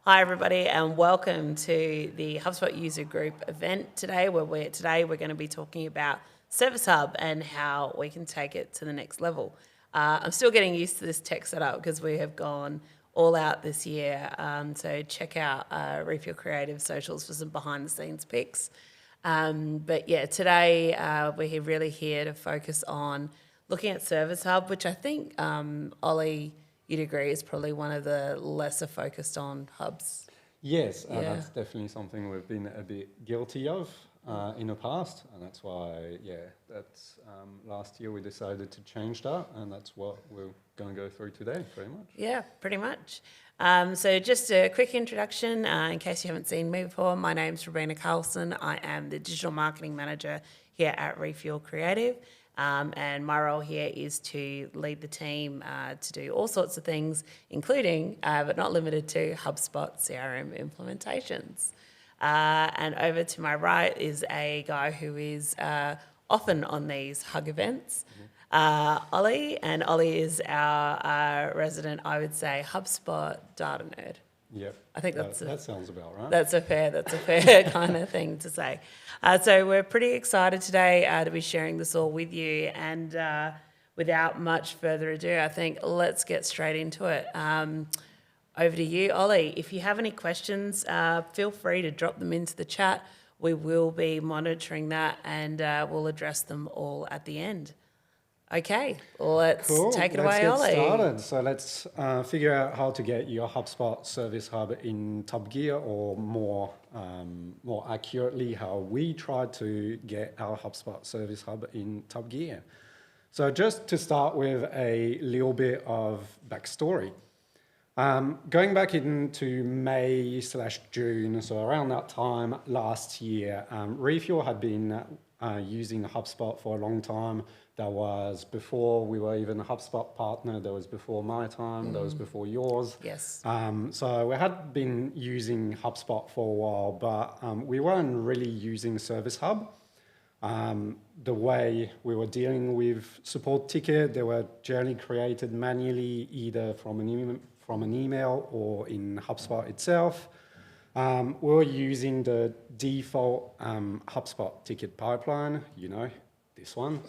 Hi everybody and welcome to the HubSpot user group event today where we're going to be talking about Service Hub and how we can take it to the next level. I'm still getting used to this tech setup because we have gone all out this year. So check out Refuel Creative socials for some behind the scenes pics. But yeah, today we're really here to focus on looking at Service Hub, which I think Ollie, you'd agree, is probably one of the lesser focused on hubs. Yes, that's definitely something we've been a bit guilty of in the past, and that's why, that's last year we decided to change that, and that's what we're going to go through today, pretty much. Yeah, pretty much. So just a quick introduction, in case you haven't seen me before, my name's Robina Carlson. I am the Digital Marketing Manager here at Refuel Creative. And my role here is to lead the team to do all sorts of things, including, but not limited to, HubSpot CRM implementations. And over to my right is a guy who is often on these Hug events, Ollie. And Ollie is our resident, I would say, HubSpot data nerd. Yep, I think that sounds about right. That's a fair kind of thing to say. So we're pretty excited today to be sharing this all with you. And without much further ado, I think let's get straight into it. Over to you, Ollie. If you have any questions, feel free to drop them into the chat. We will be monitoring that and we'll address them all at the end. Okay, let's take it away, Ollie. Let's get started. So let's figure out how to get your HubSpot Service Hub in Top Gear, or more accurately, how we try to get our HubSpot Service Hub in Top Gear. So just to start with a little bit of backstory. Going back into May/June, so around that time last year, Refuel had been using HubSpot for a long time. That was before we were even a HubSpot partner. That was before my time. That was before yours. Yes. So we had been using HubSpot for a while, but we weren't really using Service Hub. The way we were dealing with support ticket, they were generally created manually, either from an email or in HubSpot itself. We were using the default HubSpot ticket pipeline, this one.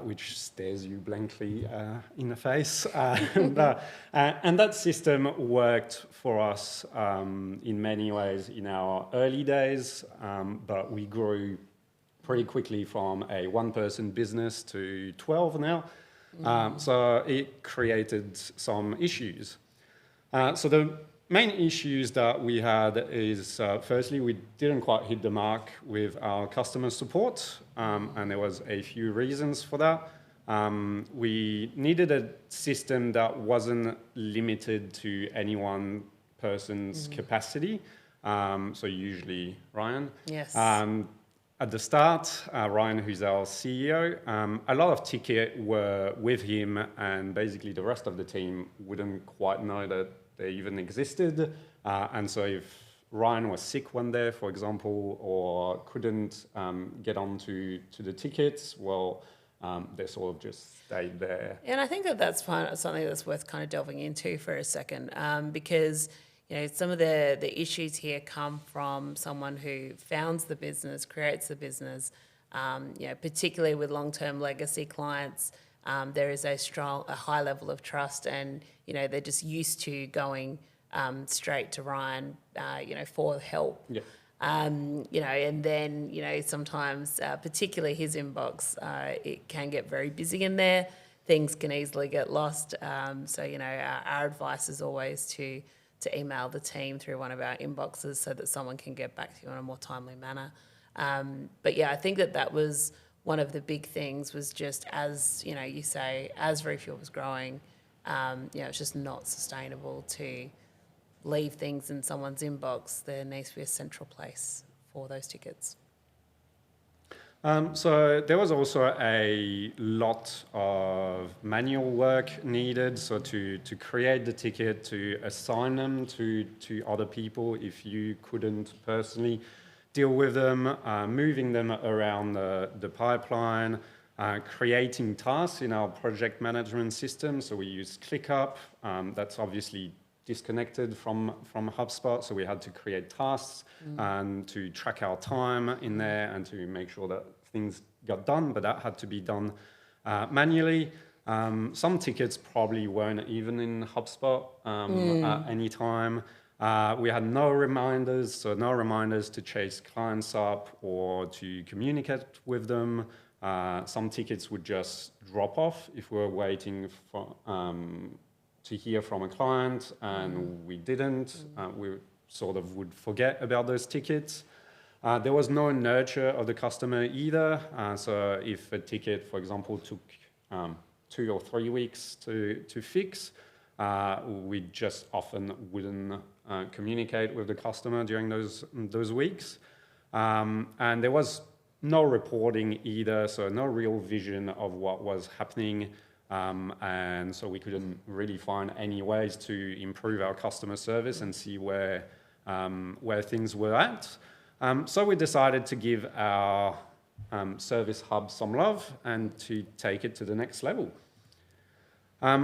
Which stares you blankly in the face. And that system worked for us in many ways in our early days, but we grew pretty quickly from a one-person business to 12 now. So it created some issues. So the main issues that we had is, firstly, we didn't quite hit the mark with our customer support, and there was a few reasons for that. We needed a system that wasn't limited to any one person's capacity, so usually Ryan. Yes. At the start, Ryan, who's our CEO, a lot of tickets were with him, and basically the rest of the team wouldn't quite know that they even existed. And so if Ryan was sick one day, for example, or couldn't get onto the tickets, well, they sort of just stayed there. And I think that's something that's worth kind of delving into for a second, because some of the issues here come from someone who founds the business, creates the business, particularly with long-term legacy clients. There is a high level of trust, and they're just used to going straight to Ryan, for help. Yeah. And then sometimes, particularly his inbox, it can get very busy in there. Things can easily get lost. So our advice is always to email the team through one of our inboxes so that someone can get back to you in a more timely manner. But yeah, I think that was one of the big things, was just as you say, as Refuel was growing, it's just not sustainable to leave things in someone's inbox. There needs to be a central place for those tickets. So there was also a lot of manual work needed. So to create the ticket, to assign them to other people if you couldn't personally deal with them, moving them around the pipeline, creating tasks in our project management system. So we use ClickUp. That's obviously disconnected from HubSpot, so we had to create tasks and to track our time in there and to make sure that things got done, but that had to be done manually. Some tickets probably weren't even in HubSpot at any time. We had no reminders, so no reminders to chase clients up or to communicate with them. Some tickets would just drop off if we were waiting for, to hear from a client and we didn't. We sort of would forget about those tickets. There was no nurture of the customer either. So if a ticket, for example, took 2 or 3 weeks to fix, we just often wouldn't communicate with the customer during those weeks. And there was no reporting either, so no real vision of what was happening. And so we couldn't really find any ways to improve our customer service and see where things were at. So we decided to give our Service Hub some love and to take it to the next level.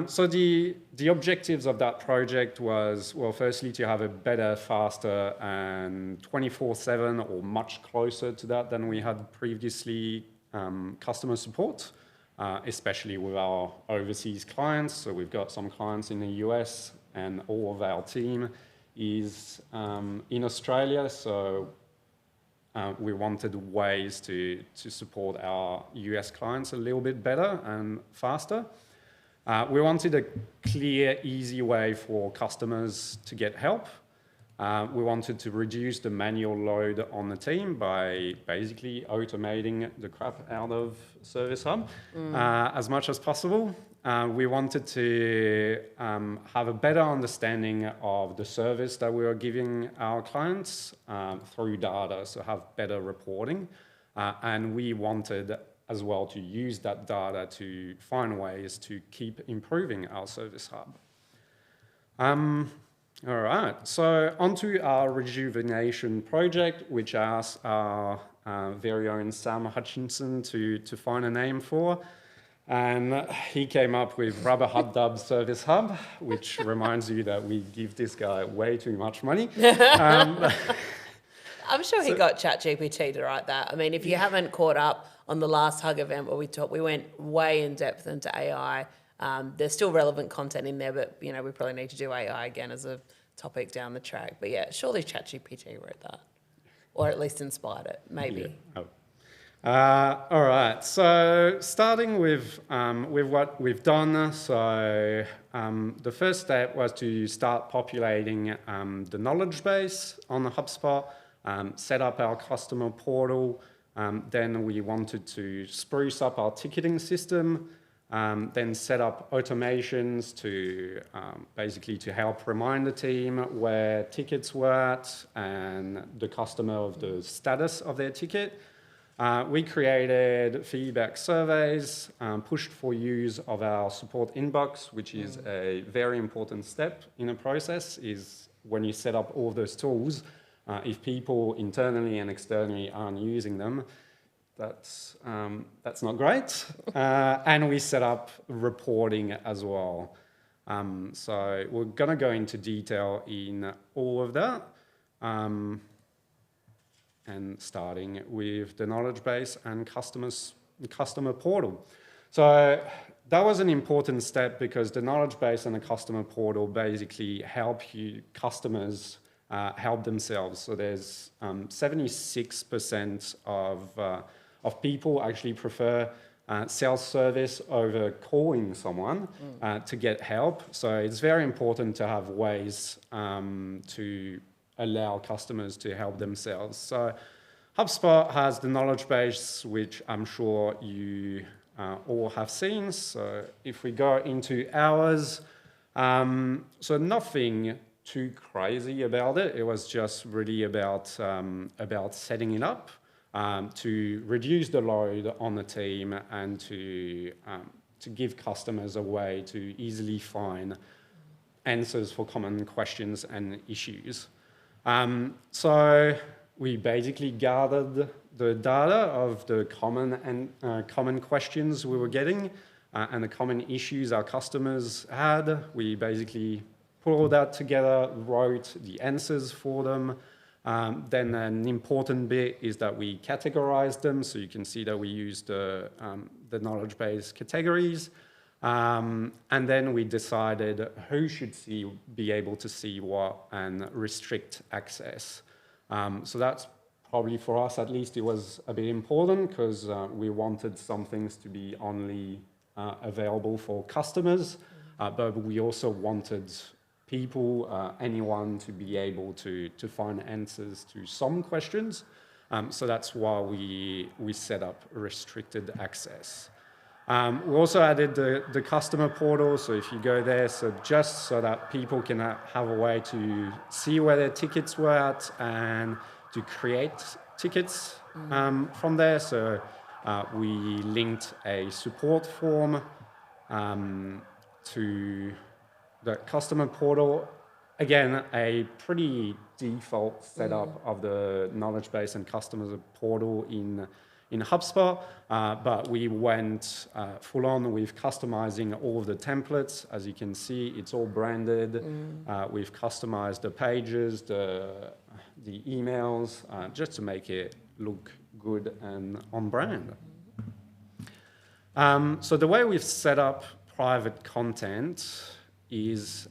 So the objectives of that project was, well, firstly, to have a better, faster, and 24/7 or much closer to that than we had previously customer support, especially with our overseas clients. So we've got some clients in the US and all of our team is in Australia. So we wanted ways to support our US clients a little bit better and faster. We wanted a clear, easy way for customers to get help. We wanted to reduce the manual load on the team by basically automating the crap out of Service Hub as much as possible. We wanted to have a better understanding of the service that we were giving our clients through data, so have better reporting. And we wanted as well to use that data to find ways to keep improving our Service Hub. All right, so onto our rejuvenation project, which I asked our very own Sam Hutchinson to find a name for. And he came up with Rubber Hub Dub Service Hub, which reminds you that we give this guy way too much money. I'm sure he got ChatGPT to write that. I mean, if you haven't caught up on the last Hug event where we went way in depth into AI. There's still relevant content in there, but we probably need to do AI again as a topic down the track. But yeah, surely ChatGPT wrote that, or at least inspired it, maybe. Yeah. All right. So starting with what we've done. So the first step was to start populating the knowledge base on the HubSpot. Set up our customer portal. Then we wanted to spruce up our ticketing system. Then set up automations to basically to help remind the team where tickets were at and the customer of the status of their ticket. We created feedback surveys, pushed for use of our support inbox, which is a very important step in the process, is when you set up all of those tools, if people internally and externally aren't using them, that's not great. And we set up reporting as well. So we're going to go into detail in all of that. And starting with the knowledge base and customer portal. So that was an important step because the knowledge base and the customer portal basically help customers help themselves. So there's 76% of people actually prefer self-service over calling someone to get help. So it's very important to have ways to allow customers to help themselves. So HubSpot has the knowledge base, which I'm sure you all have seen. So if we go into ours, so nothing too crazy about it. It was just really about setting it up to reduce the load on the team and to give customers a way to easily find answers for common questions and issues. So we basically gathered the data of the common questions we were getting and the common issues our customers had. We basically put all that together, wrote the answers for them. Then an important bit is that we categorize them. So you can see that we use the knowledge base categories. And then we decided who should be able to see what and restrict access. So that's probably for us, at least, it was a bit important because we wanted some things to be only available for customers, but we also wanted people, anyone to be able to find answers to some questions. So that's why we set up restricted access. We also added the customer portal. So if you go there, so just so that people can have a way to see where their tickets were at and to create tickets from there. So we linked a support form to the customer portal. Again, a pretty default setup of the knowledge base and customer portal in HubSpot, but we went full on with customizing all of the templates. As you can see, it's all branded. We've customized the pages, the emails, just to make it look good and on brand. So the way we've set up private content is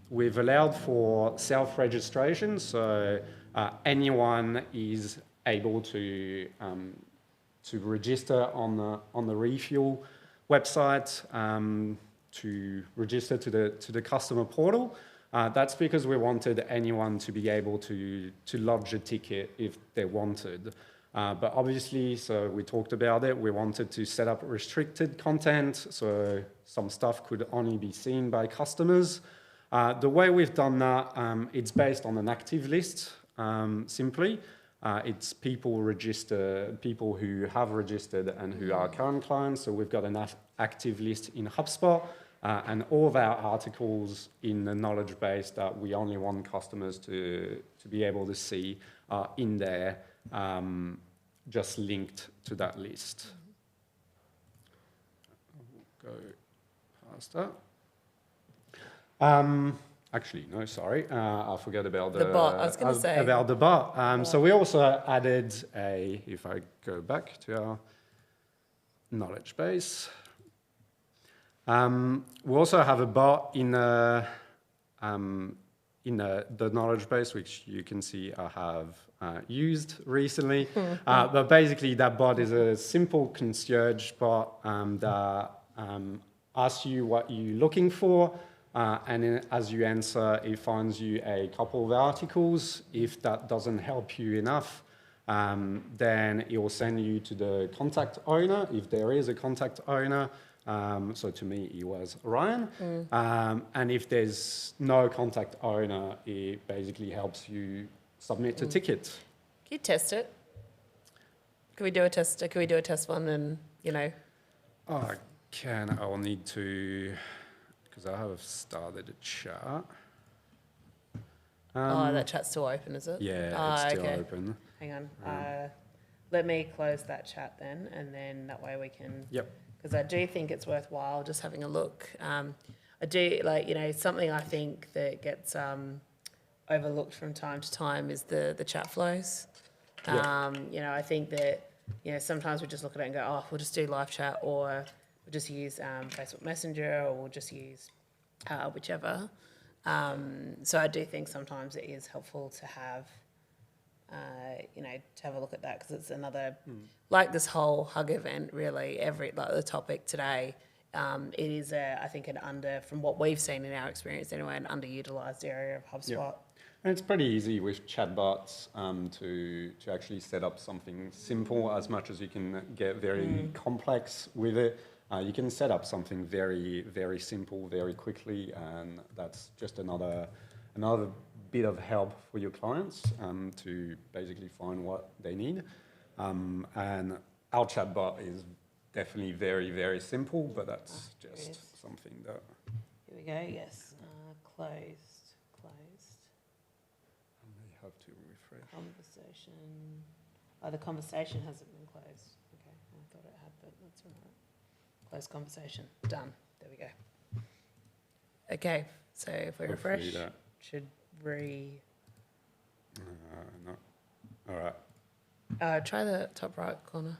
we've allowed for self-registration, so anyone is able to register on the Refuel website to register to the customer portal. That's because we wanted anyone to be able to lodge a ticket if they wanted. But obviously, so we talked about it, we wanted to set up restricted content, so some stuff could only be seen by customers. The way we've done that, it's based on an active list, simply. It's people who have registered and who are current clients. So we've got an active list in HubSpot, and all of our articles in the knowledge base that we only want customers to be able to see are in there, just linked to that list. Go past that. Actually, no, sorry. I forgot about the bot. I was going to say about the bot. So we also added if I go back to our knowledge base, we also have a bot in the knowledge base, which you can see I have used recently. But basically, that bot is a simple concierge bot that asks you what you're looking for. And as you answer, it finds you a couple of articles. If that doesn't help you enough, then it will send you to the contact owner, if there is a contact owner. So to me, it was Ryan. And if there's no contact owner, it basically helps you submit a ticket. Can you test it? Can we do a test? Can we do a test one and, I can. I will need to... because I have started a chat. That chat's still open, is it? Yeah, it's still open. Hang on. Let me close that chat then, and then that way we can... Yep. Because I do think it's worthwhile just having a look. I do, something I think that gets overlooked from time to time is the chat flows. Yep. I think that, sometimes we just look at it and go, oh, we'll just do live chat, or we'll just use Facebook Messenger, or we'll just use whichever. So I do think sometimes it is helpful to have, to have a look at that, because it's another, like this whole Hug event, really, the topic today, it is, I think, from what we've seen in our experience anyway, an underutilised area of HubSpot. Yep. And it's pretty easy with chatbots to actually set up something simple, as much as you can get very complex with it. You can set up something very, very simple very quickly, and that's just another bit of help for your clients to basically find what they need. And our chatbot is definitely very, very simple, but that's just something that... Here we go, yes. Closed. And you have to refresh. Conversation. Oh, the conversation hasn't been closed. Okay, I thought it had, but that's all right. Close conversation. Done. There we go. Okay, so if we Hopefully refresh, that- should no. All right. try the top right corner.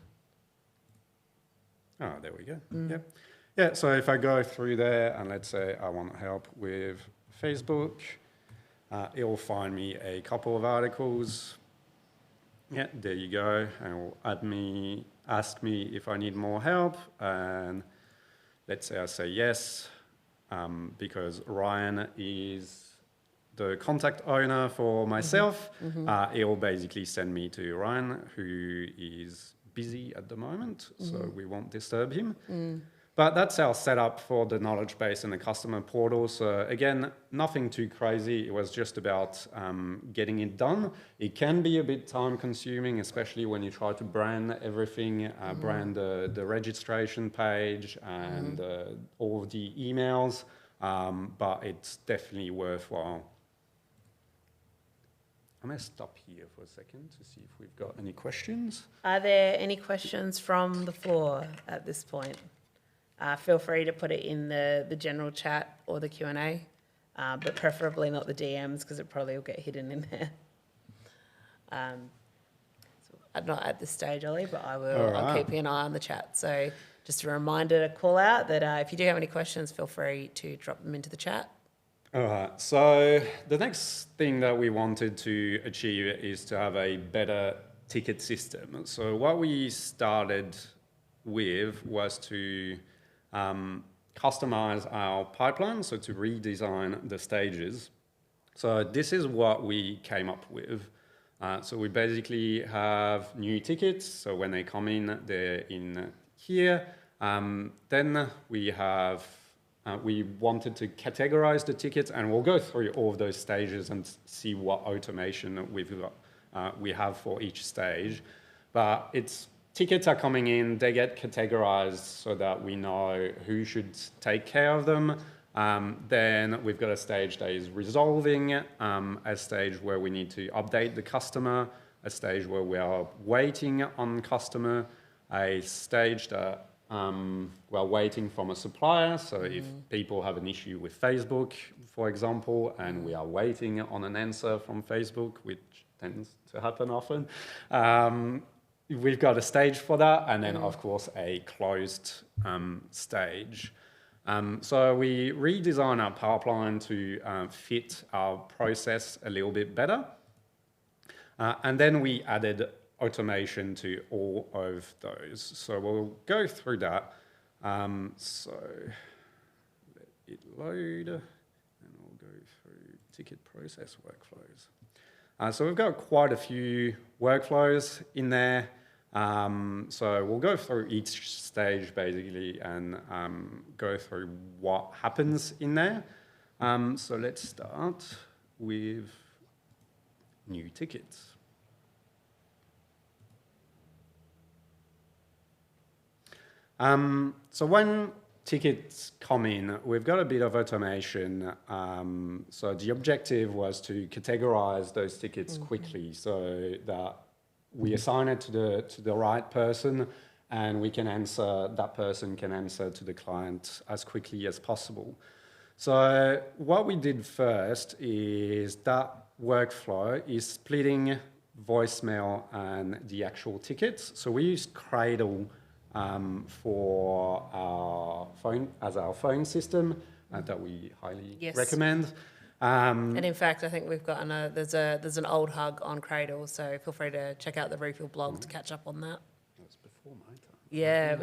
Oh, there we go. Yep. Yeah, so if I go through there and let's say I want help with Facebook, it'll find me a couple of articles. Yeah, there you go. And it will ask me if I need more help. And let's say I say yes, because Ryan is the contact owner for myself. It will basically send me to Ryan, who is busy at the moment, so we won't disturb him. But that's our setup for the knowledge base and the customer portal. So again, nothing too crazy. It was just about getting it done. It can be a bit time consuming, especially when you try to brand everything, brand the registration page and all of the emails, but it's definitely worthwhile. I'm going to stop here for a second to see if we've got any questions. Are there any questions from the floor at this point? Feel free to put it in the general chat or the Q&A, but preferably not the DMs because it probably will get hidden in there. So I'm not at this stage, Ollie, but I will. All right. I'll keep an eye on the chat. So just a reminder to call out that if you do have any questions, feel free to drop them into the chat. All right, so the next thing that we wanted to achieve is to have a better ticket system. So what we started with was to customize our pipeline, so to redesign the stages. So this is what we came up with. So we basically have new tickets. So when they come in, they're in here. Then we have we wanted to categorize the tickets, and we'll go through all of those stages and see what automation we have for each stage. But tickets are coming in, they get categorized so that we know who should take care of them. Then we've got a stage that is resolving, a stage where we need to update the customer, a stage where we are waiting on customer, a stage that we're waiting from a supplier. So if people have an issue with Facebook, for example, and we are waiting on an answer from Facebook, which tends to happen often, we've got a stage for that. And then, of course, a closed stage. So we redesign our pipeline to fit our process a little bit better. And then we added automation to all of those. So we'll go through that. So let it load, and we'll go through ticket process workflows. So we've got quite a few workflows in there. So we'll go through each stage basically and go through what happens in there. So let's start with new tickets. So when tickets come in, we've got a bit of automation. So the objective was to categorize those tickets quickly so that we assign it to the right person, and that person can answer to the client as quickly as possible. So what we did first is that workflow is splitting voicemail and the actual tickets. So we use Cradle for our phone as our phone system that we highly recommend. And in fact, I think we've got there's an old hug on Cradle, so feel free to check out the Refuel blog to catch up on that. That was before my time. Yeah, it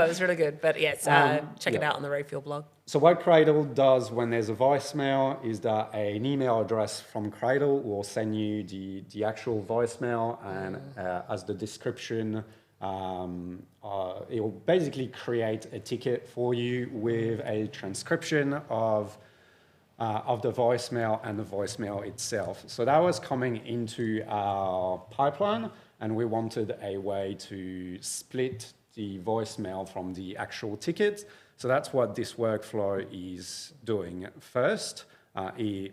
was really good. But yes, check it out on the Refuel blog. So what Cradle does when there's a voicemail is that an email address from Cradle will send you the actual voicemail, and as the description, it will basically create a ticket for you with a transcription of the voicemail and the voicemail itself. So that was coming into our pipeline, and we wanted a way to split the voicemail from the actual ticket. So that's what this workflow is doing. First, it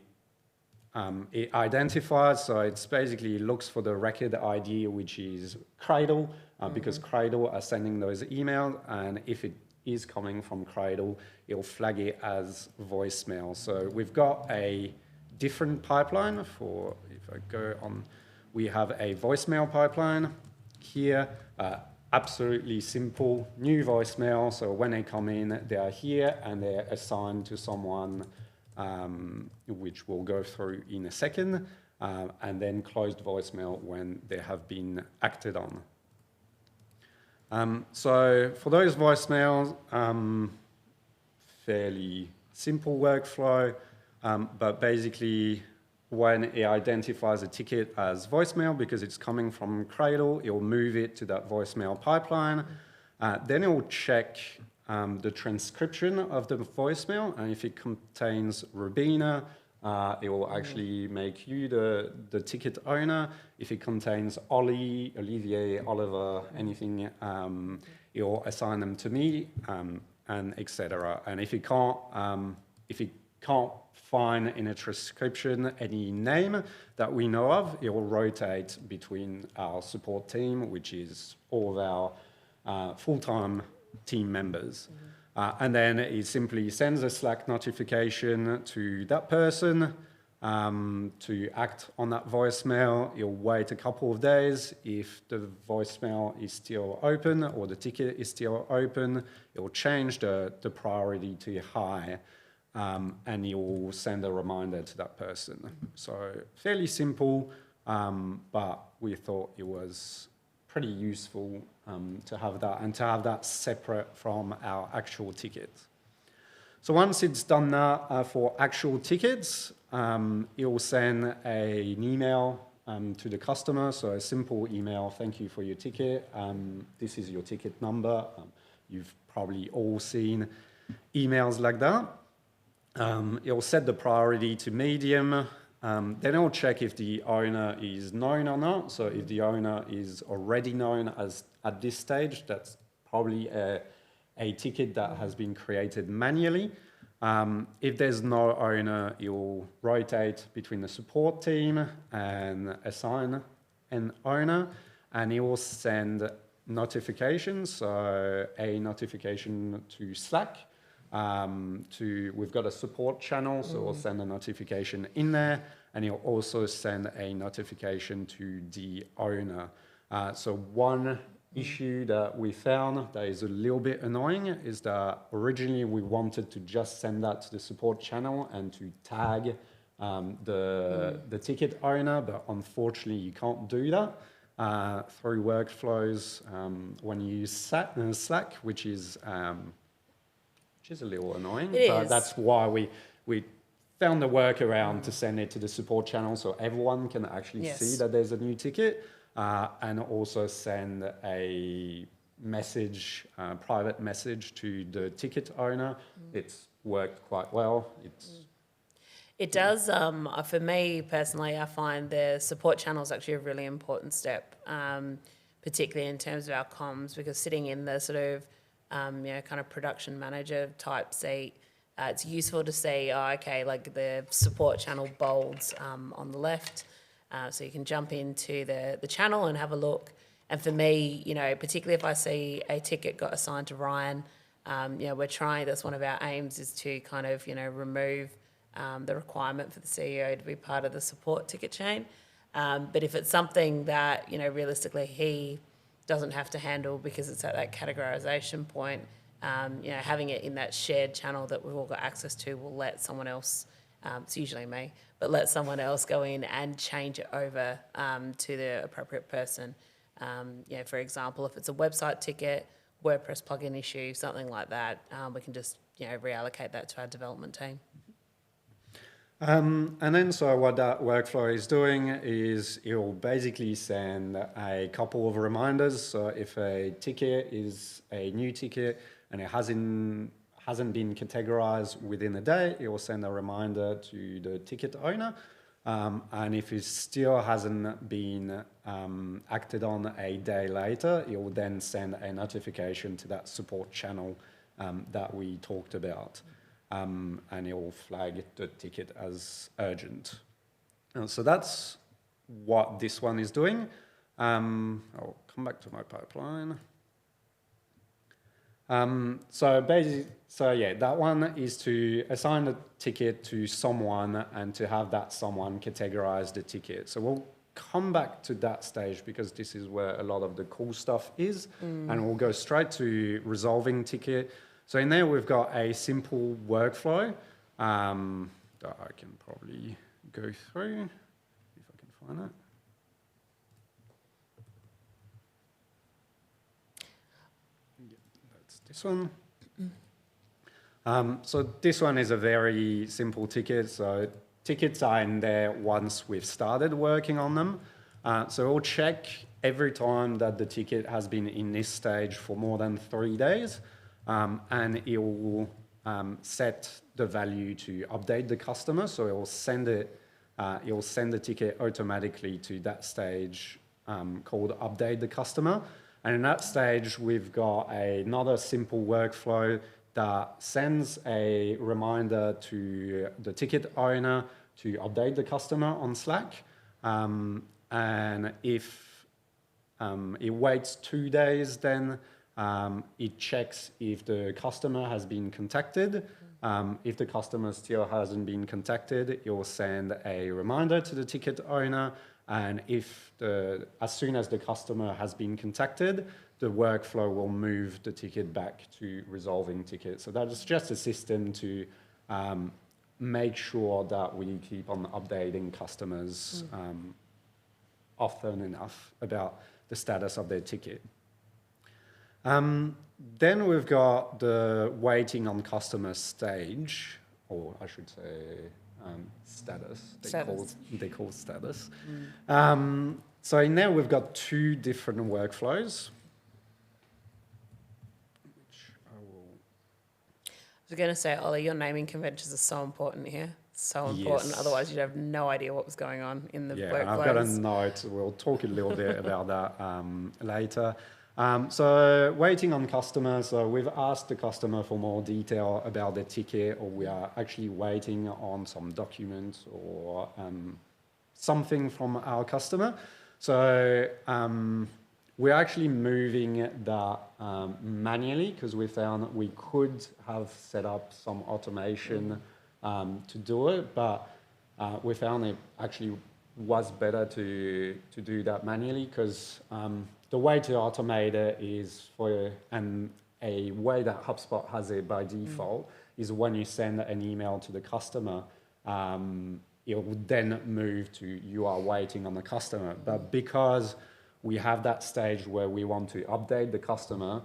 identifies, so it's basically looks for the record ID, which is Cradle, because Cradle are sending those emails, and if it is coming from Cradle, it'll flag it as voicemail. So we've got a different pipeline for, if I go on, we have a voicemail pipeline here, absolutely simple, new voicemail. So when they come in, they are here and they're assigned to someone, which we'll go through in a second, and then closed voicemail when they have been acted on. So for those voicemails, fairly simple workflow, but basically when it identifies a ticket as voicemail, because it's coming from Cradle, it'll move it to that voicemail pipeline. Then it will check the transcription of the voicemail, and if it contains Rubina, it will actually make you the ticket owner. If it contains Ollie, Olivier, Oliver, anything, it will assign them to me, and etc. And if it can't find in a transcription any name that we know of, it will rotate between our support team, which is all of our full-time team members. And then it simply sends a Slack notification to that person to act on that voicemail. You'll wait a couple of days. If the voicemail is still open or the ticket is still open, it will change the priority to high, and you'll send a reminder to that person. So fairly simple, but we thought it was pretty useful to have that, and to have that separate from our actual tickets. So once it's done that for actual tickets, it will send an email to the customer. So a simple email, thank you for your ticket. This is your ticket number. You've probably all seen emails like that. It'll set the priority to medium. Then it'll check if the owner is known or not. So if the owner is already known as at this stage, that's probably a ticket that has been created manually. If there's no owner, it will rotate between the support team and assign an owner, and it will send notifications. So a notification to Slack. We've got a support channel, so we'll send a notification in there, and you'll also send a notification to the owner. So one issue that we found that is a little bit annoying is that originally we wanted to just send that to the support channel and to tag the ticket owner, but unfortunately you can't do that through workflows when you use Slack, which is a little annoying. But that's why we found a workaround to send it to the support channel so everyone can actually see that there's a new ticket, and also send a message, private message to the ticket owner. It's worked quite well. It does. For me personally, I find the support channel is actually a really important step, particularly in terms of our comms, because sitting in the sort of kind of production manager type seat, it's useful to see, like the support channel bolds on the left, so you can jump into the channel and have a look. And for me, particularly if I see a ticket got assigned to Ryan, we're trying, that's one of our aims, is to kind of, remove the requirement for the CEO to be part of the support ticket chain. But if it's something that, realistically he doesn't have to handle because it's at that categorization point, having it in that shared channel that we've all got access to will let someone else, it's usually me, but let someone else go in and change it over to the appropriate person. For example, if it's a website ticket, WordPress plugin issue, something like that, we can just reallocate that to our development team. And then so what that workflow is doing is it will basically send a couple of reminders. So if a ticket is a new ticket and it hasn't been categorized within a day, it will send a reminder to the ticket owner. And if it still hasn't been acted on a day later, it will then send a notification to that support channel that we talked about. And it will flag the ticket as urgent. So that's what this one is doing. I'll come back to my pipeline. So yeah, that one is to assign the ticket to someone and to have that someone categorize the ticket. So we'll come back to that stage because this is where a lot of the cool stuff is, and we'll go straight to resolving ticket. So in there, we've got a simple workflow that I can probably go through if I can find it. Yeah, that's this one. So this one is a very simple ticket. So tickets are in there once we've started working on them. So we'll check every time that the ticket has been in this stage for more than 3 days, and it will set the value to update the customer. So it will send the ticket automatically to that stage called update the customer. And in that stage, we've got another simple workflow that sends a reminder to the ticket owner to update the customer on Slack. And if it waits 2 days, then it checks if the customer has been contacted. If the customer still hasn't been contacted, it will send a reminder to the ticket owner. And as soon as the customer has been contacted, the workflow will move the ticket back to resolving tickets. So that is just a system to make sure that we keep on updating customers often enough about the status of their ticket. Then we've got the waiting on customer stage, or I should say status. They call status. So in there we've got 2 different workflows. I was going to say, Ollie, your naming conventions are so important here. So important. Yes. Otherwise, you'd have no idea what was going on in the workflows. Yeah, I've got a note. We'll talk a little bit about that later. So waiting on customers. So we've asked the customer for more detail about their ticket, or we are actually waiting on some documents or something from our customer. So we're actually moving that manually because we found we could have set up some automation to do it, but we found it actually was better to do that manually because the way to automate it is a way that HubSpot has it by default is when you send an email to the customer, it will then move to you are waiting on the customer. But because we have that stage where we want to update the customer,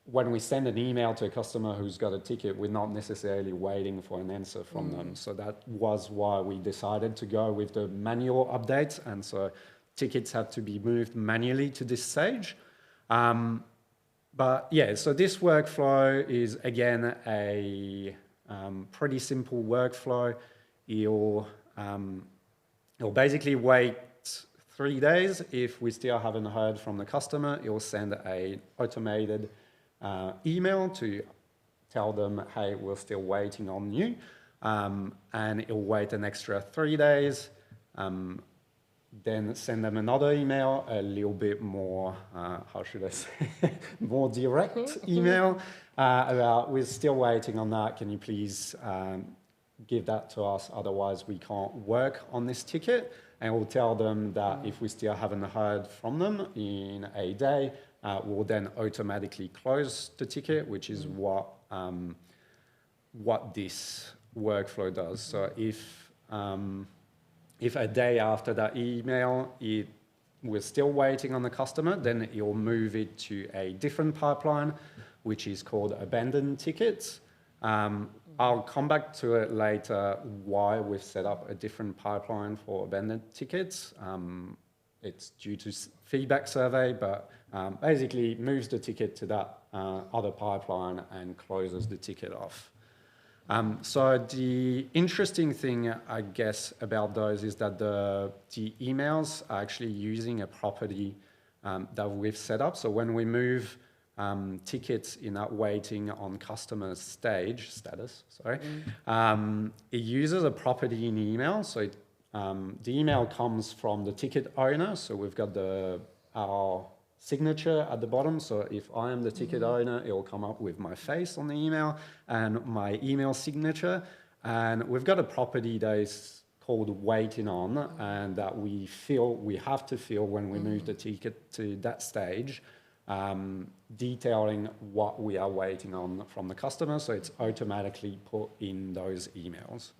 when we send an email to a customer who's got a ticket, we're not necessarily waiting for an answer from them. So that was why we decided to go with the manual updates. And so tickets have to be moved manually to this stage. But yeah, so this workflow is, again, a pretty simple workflow. You'll basically wait 3 days. If we still haven't heard from the customer, it will send an automated email to tell them, hey, we're still waiting on you. And it'll wait an extra 3 days. Then send them another email, a little bit more, how should I say, more direct email about we're still waiting on that. Can you please give that to us? Otherwise, we can't work on this ticket. And we'll tell them that if we still haven't heard from them in a day, we'll then automatically close the ticket, which is what this workflow does. So if a day after that email, we're still waiting on the customer, then you'll move it to a different pipeline, which is called abandoned tickets. I'll come back to it later why we've set up a different pipeline for abandoned tickets. It's due to feedback survey, but basically moves the ticket to that other pipeline and closes the ticket off. So the interesting thing, I guess, about those is that the emails are actually using a property that we've set up. So when we move tickets in that waiting on customer status, it uses a property in email. So the email comes from the ticket owner. So we've got our signature at the bottom. So if I am the ticket owner, it will come up with my face on the email and my email signature. And we've got a property that is called waiting on, and that we have to fill when we move the ticket to that stage, detailing what we are waiting on from the customer. So it's automatically put in those emails.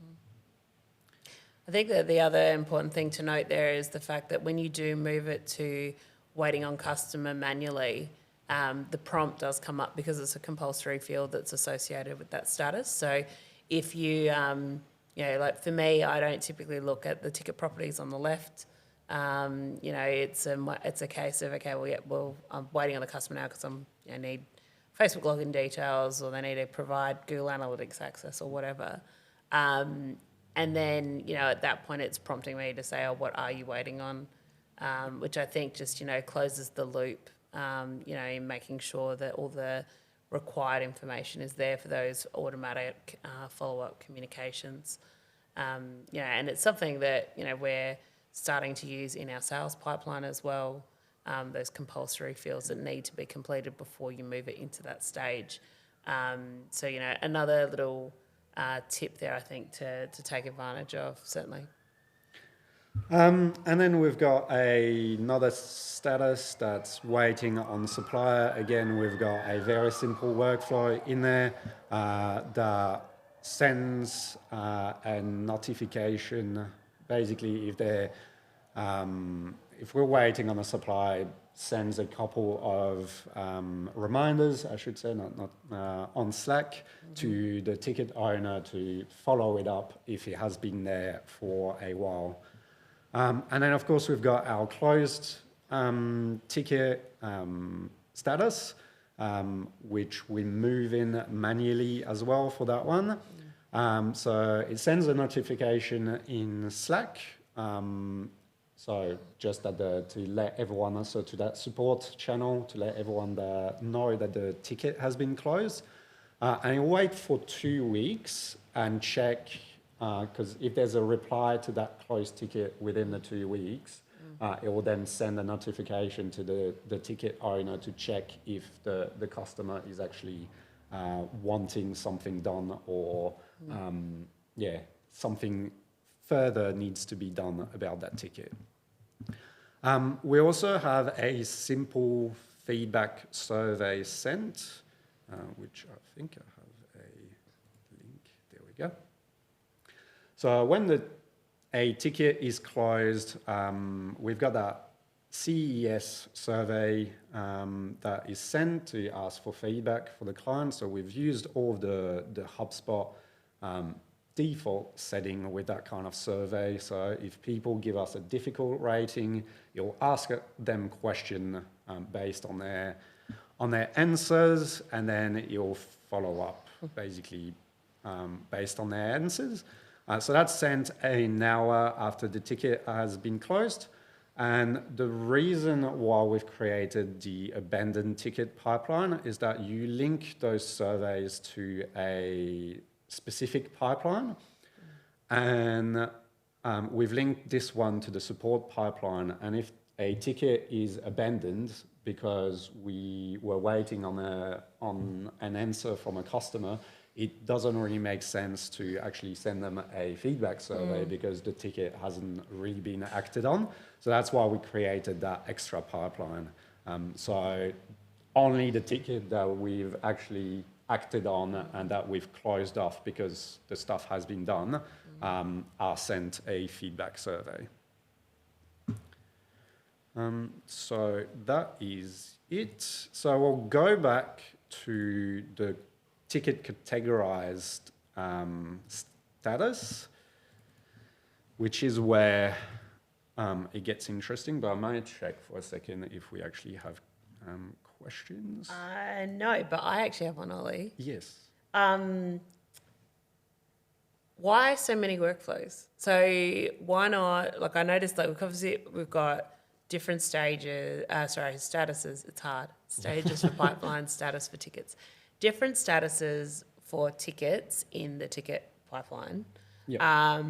I think that the other important thing to note there is the fact that when you do move it to waiting on customer manually, the prompt does come up because it's a compulsory field that's associated with that status. So if you, like for me, I don't typically look at the ticket properties on the left. It's a case of, okay, I'm waiting on the customer now because I need Facebook login details, or they need to provide Google Analytics access or whatever. And then, at that point, it's prompting me to say, oh, what are you waiting on? Which I think just, closes the loop, in making sure that all the required information is there for those automatic follow-up communications. And it's something that, we're starting to use in our sales pipeline as well, those compulsory fields that need to be completed before you move it into that stage. So, another little tip there, I think, to take advantage of, certainly. And then we've got another status that's waiting on supplier. Again, we've got a very simple workflow in there that sends a notification. Basically, if we're waiting on a supplier, sends a couple of reminders, I should say, not on Slack, to the ticket owner to follow it up if it has been there for a while. And then, of course, we've got our closed ticket status, which we move in manually as well for that one. So it sends a notification in Slack. So just to let everyone, so to that support channel, to let everyone know that the ticket has been closed. And you wait for 2 weeks and check, because if there's a reply to that closed ticket within the 2 weeks, it will then send a notification to the ticket owner to check if the customer is actually wanting something done, or something further needs to be done about that ticket. We also have a simple feedback survey sent, which I think I have a link. There we go. So when a ticket is closed, we've got that CES survey that is sent to ask for feedback for the client. So we've used all of the HubSpot default setting with that kind of survey. So if people give us a difficult rating, you'll ask them question based on their answers, and then you'll follow up basically based on their answers. So that's sent an hour after the ticket has been closed. And the reason why we've created the abandoned ticket pipeline is that you link those surveys to a specific pipeline. And we've linked this one to the support pipeline. And if a ticket is abandoned because we were waiting on an answer from a customer, it doesn't really make sense to actually send them a feedback survey because the ticket hasn't really been acted on. So that's why we created that extra pipeline. So only the ticket that we've actually acted on and that we've closed off because the stuff has been done are sent a feedback survey. So that is it. So we'll go back to the ticket categorized status, which is where it gets interesting, but I might check for a second if we actually have questions. No, but I actually have one, Ollie. Yes. Why so many workflows? So why not, like I noticed that we've got different statuses, it's hard. Stages for pipeline, status for tickets. Different statuses for tickets in the ticket pipeline. Yeah.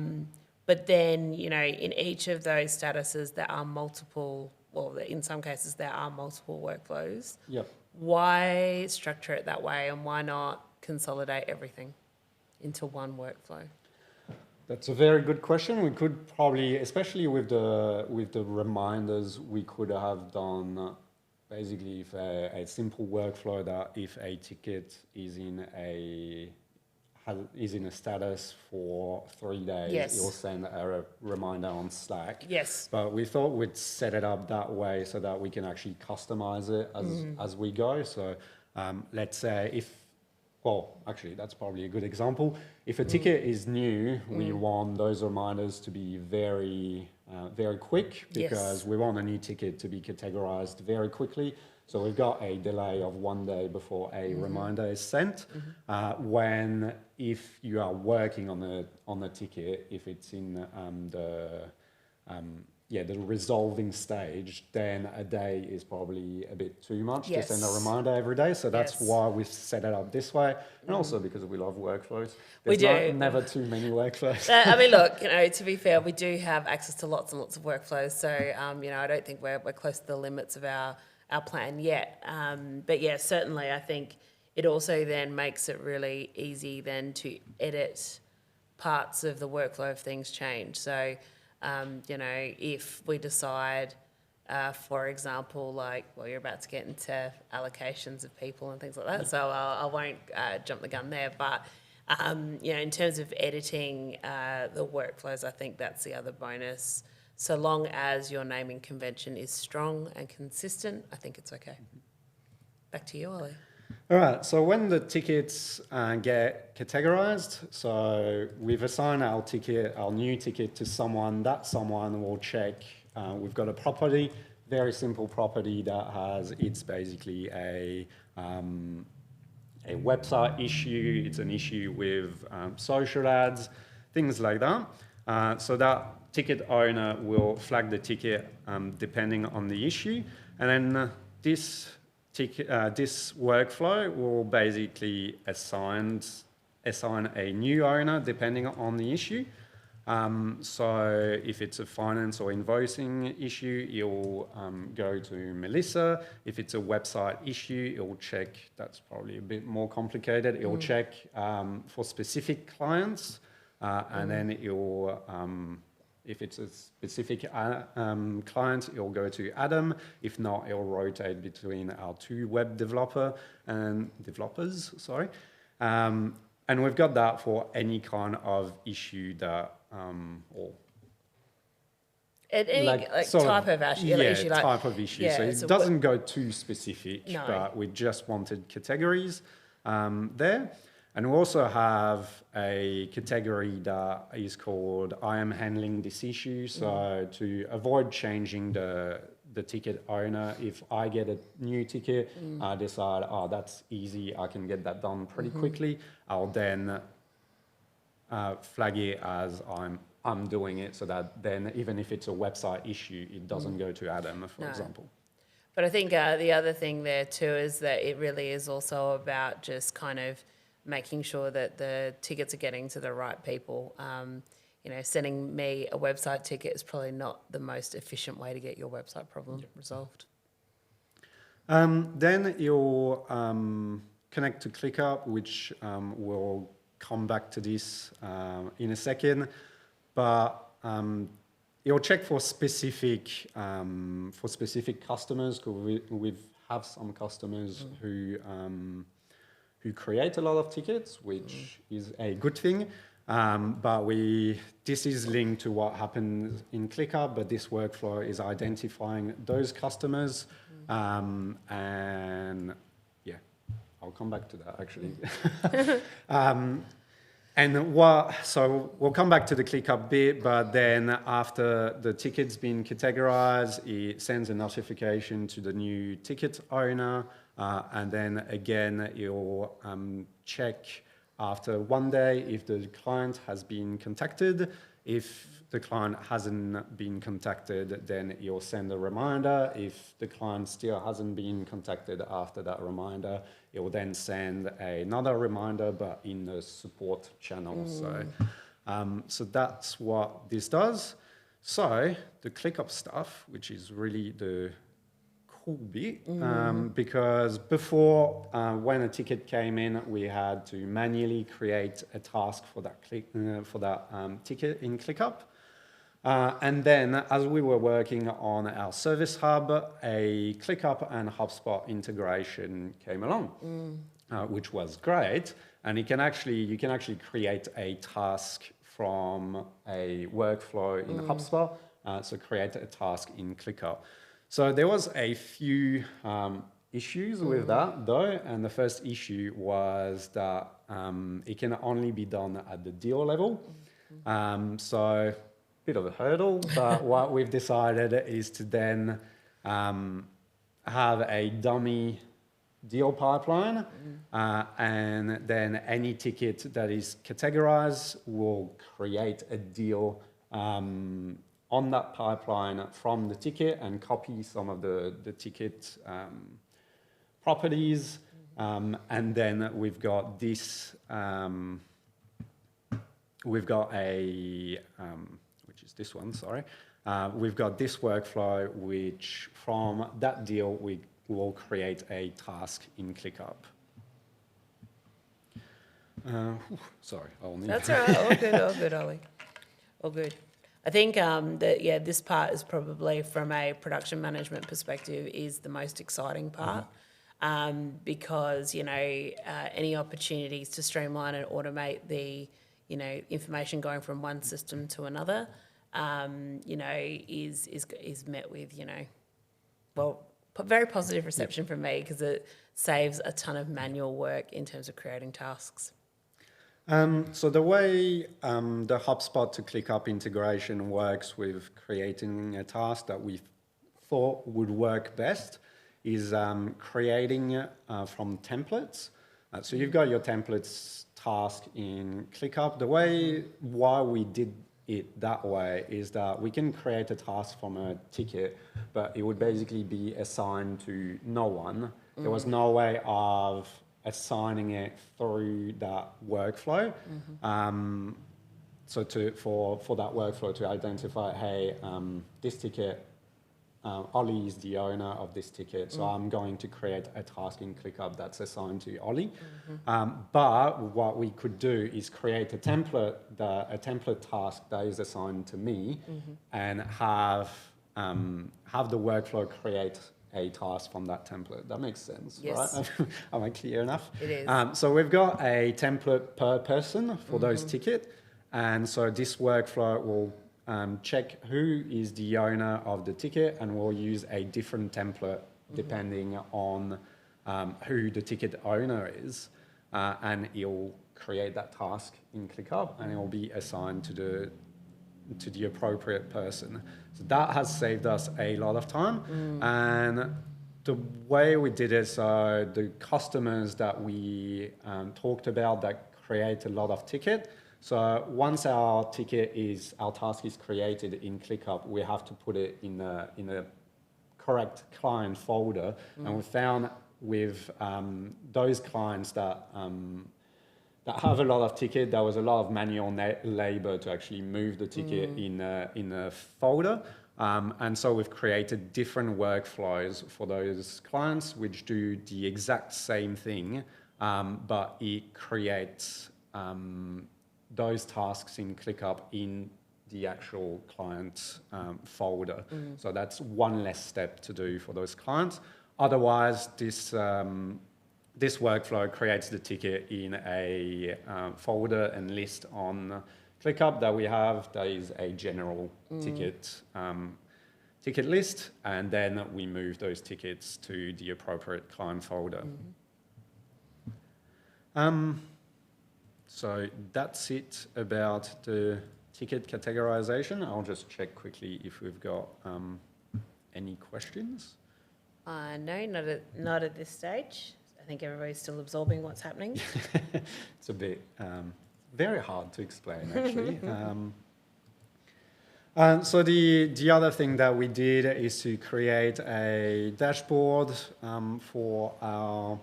But then, in each of those statuses, there are multiple well, in some cases there are multiple workflows. Yep. Why structure it that way, and why not consolidate everything into one workflow? That's a very good question. We could probably, especially with the reminders, we could have done basically if a simple workflow that if a ticket is in a status for 3 days, Yes. you'll send a reminder on Slack. Yes. But we thought we'd set it up that way so that we can actually customize it as we go. So let's say actually that's probably a good example. If a ticket is new, we want those reminders to be very quick because Yes. we want a new ticket to be categorized very quickly. So we've got a delay of 1 day before a reminder is sent. If you are working on the ticket, if it's in the resolving stage, then a day is probably a bit too much to send a reminder every day. So that's why we've set it up this way. And also because we love workflows. We do. Never too many workflows. I mean, look, to be fair, we do have access to lots and lots of workflows. So, I don't think we're close to the limits of our plan yet. But yeah, certainly I think it also then makes it really easy then to edit parts of the workflow if things change. So, if we decide, for example, you're about to get into allocations of people and things like that, so I won't jump the gun there. But, in terms of editing the workflows, I think that's the other bonus. So long as your naming convention is strong and consistent, I think it's okay. Back to you, Ollie. All right, so when the tickets get categorized, so we've assigned our new ticket to someone, that someone will check, we've got a property, very simple property it's basically a website issue, it's an issue with social ads, things like that. So that ticket owner will flag the ticket depending on the issue, and then this workflow will basically assign a new owner depending on the issue. So if it's a finance or invoicing issue, you'll go to Melissa. If it's a website issue, it'll check, that's probably a bit more complicated, it'll check for specific clients, and then it'll if it's a specific client, it'll go to Adam. If not, it'll rotate between our two web developers. And we've got that for any kind of issue that, type of issue. Type of issue. Yeah, so it doesn't go too specific, but we just wanted categories there. And we also have a category that is called I am handling this issue. So to avoid changing the ticket owner, if I get a new ticket, I decide, that's easy, I can get that done pretty quickly. I'll then flag it as I'm doing it, so that then even if it's a website issue, it doesn't go to Adam, for example. But I think the other thing there too is that it really is also about just kind of making sure that the tickets are getting to the right people. Sending me a website ticket is probably not the most efficient way to get your website problem resolved. Then you'll connect to ClickUp, which we'll come back to this in a second. But you'll check for specific customers, because we have some customers who create a lot of tickets, which is a good thing. But this is linked to what happens in ClickUp, but this workflow is identifying those customers. And yeah, I'll come back to that actually. So we'll come back to the ClickUp bit, but then after the ticket's been categorized, it sends a notification to the new ticket owner. And then again, you'll check after 1 day if the client has been contacted. If the client hasn't been contacted, then you'll send a reminder. If the client still hasn't been contacted after that reminder, it will then send another reminder, but in the support channel. So that's what this does. So the ClickUp stuff, which is really the cool bit, because before, when a ticket came in, we had to manually create a task for that ticket in ClickUp. And then as we were working on our Service Hub, a ClickUp and HubSpot integration came along, which was great. And you can actually create a task from a workflow in HubSpot, so create a task in ClickUp. So there was a few issues with that though, and the first issue was that it can only be done at the deal level. So bit of a hurdle, but what we've decided is to then have a dummy deal pipeline, and then any ticket that is categorized will create a deal on that pipeline from the ticket and copy some of the ticket properties. And then we've got this, we've got a, which is this one, sorry. We've got this workflow, which from that deal, we will create a task in ClickUp. Sorry, I'll need. That's all right. All good, Ollie. All good. I think that this part is probably, from a production management perspective, is the most exciting part, because any opportunities to streamline and automate the information going from one system to another, is met with very positive reception from me, because it saves a ton of manual work in terms of creating tasks. So the way the HubSpot to ClickUp integration works with creating a task that we thought would work best is creating from templates. So you've got your templates task in ClickUp. The way why we did it that way is that we can create a task from a ticket, but it would basically be assigned to no one. There was no way of assigning it through that workflow. So for that workflow to identify, hey, this ticket, Ollie is the owner of this ticket, so I'm going to create a task in ClickUp that's assigned to Ollie. But what we could do is create a template task that is assigned to me, and have the workflow create a task from that template. That makes sense, yes. Right? Am I clear enough? It is. So we've got a template per person for those tickets, and so this workflow will check who is the owner of the ticket, and we'll use a different template depending on who the ticket owner is, and it'll create that task in ClickUp, and it will be assigned to the appropriate person. So that has saved us a lot of time. And the way we did it, so the customers that we talked about that create a lot of ticket, so once our task is created in ClickUp, we have to put it in a correct client folder. And we found with those clients that have a lot of ticket, there was a lot of manual labor to actually move the ticket in a folder. And so we've created different workflows for those clients, which do the exact same thing, but it creates those tasks in ClickUp in the actual client folder. So that's one less step to do for those clients. Otherwise, this workflow creates the ticket in a folder and list on ClickUp that we have. That is a general ticket list, and then we move those tickets to the appropriate client folder. So that's it about the ticket categorization. I'll just check quickly if we've got any questions. No, not at this stage. I think everybody's still absorbing what's happening. It's a bit very hard to explain, actually. So the other thing that we did is to create a dashboard for our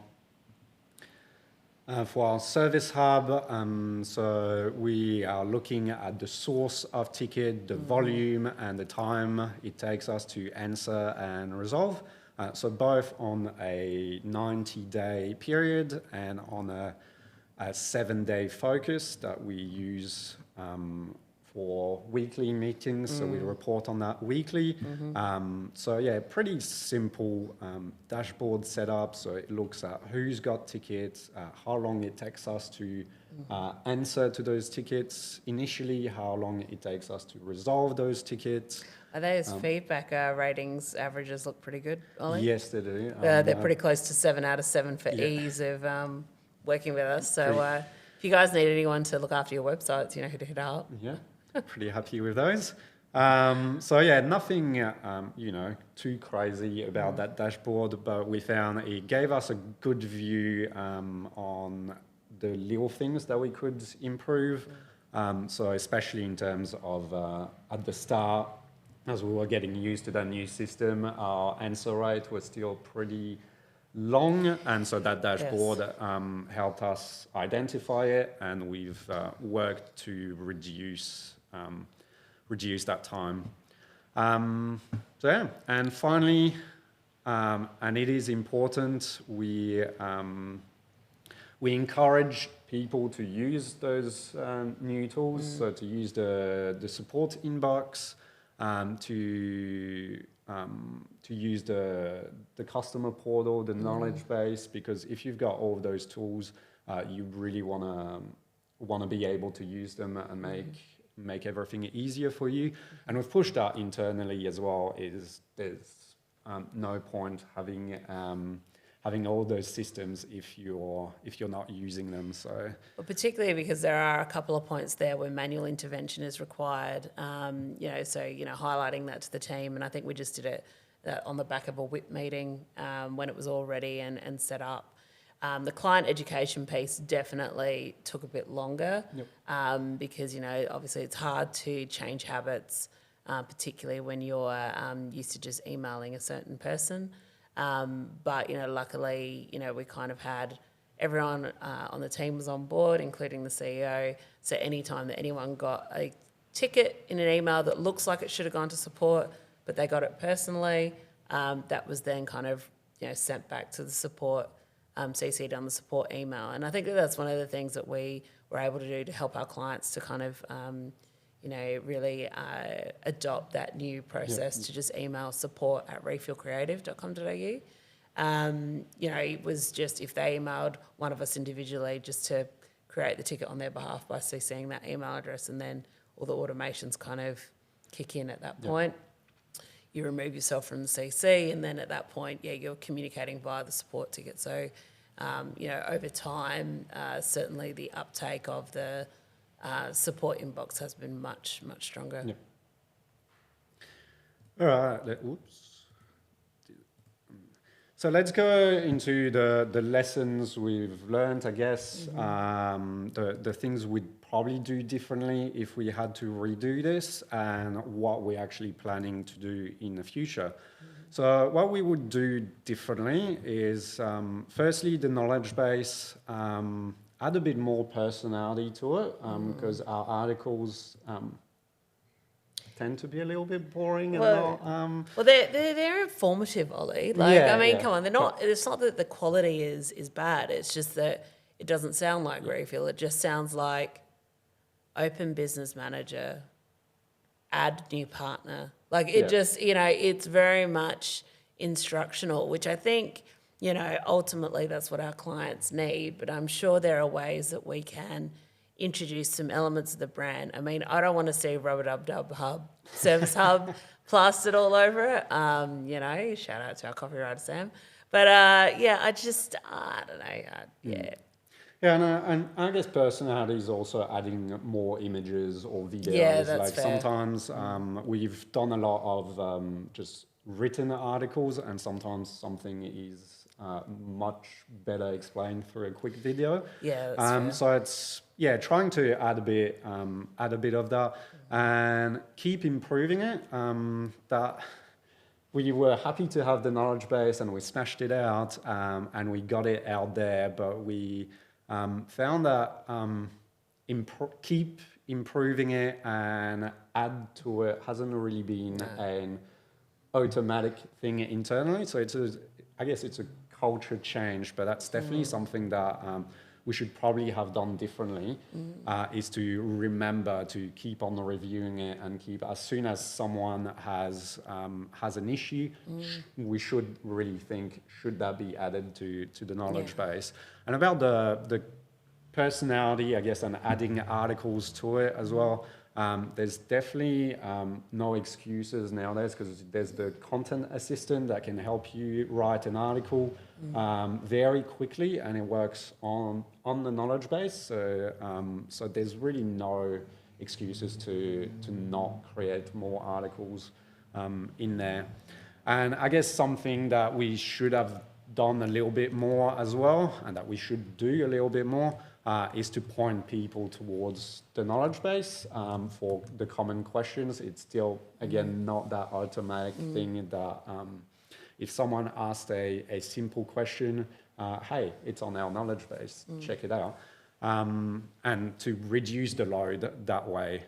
For our Service Hub, so we are looking at the source of ticket, the volume, and the time it takes us to answer and resolve. So both on a 90-day period and on a 7-day focus that we use for weekly meetings, so we report on that weekly. So yeah, pretty simple dashboard setup. So it looks at who's got tickets, how long it takes us to answer to those tickets initially, how long it takes us to resolve those tickets. Are those feedback ratings averages look pretty good, Ollie? Yes, they do. They're pretty close to 7 out of 7 for ease of working with us. So if you guys need anyone to look after your websites, you know who to hit up. Yeah, pretty happy with those. So yeah, nothing, too crazy about that dashboard, but we found it gave us a good view on the little things that we could improve. So especially in terms of at the start, as we were getting used to that new system, our answer rate was still pretty long, and so that dashboard helped us identify it, and we've worked to reduce that time. So yeah, and finally, and it is important, we encourage people to use those new tools, so to use the support inbox, to use the customer portal, the knowledge base, because if you've got all of those tools, you really want to be able to use them and make everything easier for you. And we've pushed that internally as well. There's no point having all those systems if you're not using them. So, well, particularly because there are a couple of points there where manual intervention is required. Highlighting that to the team, and I think we just did it on the back of a WIP meeting when it was all ready and set up. The client education piece definitely took a bit longer because obviously it's hard to change habits, particularly when you're used to just emailing a certain person. But luckily, we kind of had everyone on the team was on board, including the CEO. So anytime that anyone got a ticket in an email that looks like it should have gone to support, but they got it personally, that was then kind of sent back to the support, CC'd on the support email. And I think that's one of the things that we were able to do to help our clients to kind of really adopt that new process to just email support@refuelcreative.com.au. It was just if they emailed one of us individually just to create the ticket on their behalf by CCing that email address, and then all the automations kind of kick in at that point. You remove yourself from the CC, and then at that point, you're communicating via the support ticket. So, over time, certainly the uptake of the support inbox has been much, much stronger. Yeah. All right. So let's go into the lessons we've learned, I guess, the things we'd probably do differently if we had to redo this, and what we're actually planning to do in the future. So what we would do differently is, firstly, the knowledge base, add a bit more personality to it, because our articles tend to be a little bit boring and not. Well, they're informative, Ollie. Come on, they're not. It's not that the quality is bad. It's just that it doesn't sound like Refuel. It just sounds like open business manager, add new partner. It's very much instructional, which I think, ultimately that's what our clients need. But I'm sure there are ways that we can introduce some elements of the brand. I mean, I don't want to see Rub-a-Dub-Dub Hub, Service Hub plastered all over it. Shout out to our copywriter, Sam. But I don't know. Yeah, and I guess personality is also adding more images or videos. Yeah, that's fair. Sometimes we've done a lot of just written articles, and sometimes something is much better explained through a quick video. Yeah, that's fair. So it's trying to add a bit of that and keep improving it. That we were happy to have the knowledge base, and we smashed it out, and we got it out there, but we found that keep improving it and add to it hasn't really been an automatic thing internally. So I guess it's a culture change, but that's definitely something that we should probably have done differently, is to remember to keep on reviewing it and keep, as soon as someone has an issue, we should really think, should that be added to the knowledge base? And about the personality, I guess, and adding articles to it as well. There's definitely no excuses nowadays, because there's the content assistant that can help you write an article very quickly, and it works on the knowledge base. So there's really no excuses to not create more articles in there. And I guess something that we should have done a little bit more as well, and that we should do a little bit more, is to point people towards the knowledge base for the common questions. It's still, again, not that automatic thing that if someone asked a simple question, hey, it's on our knowledge base, check it out. And to reduce the load that way.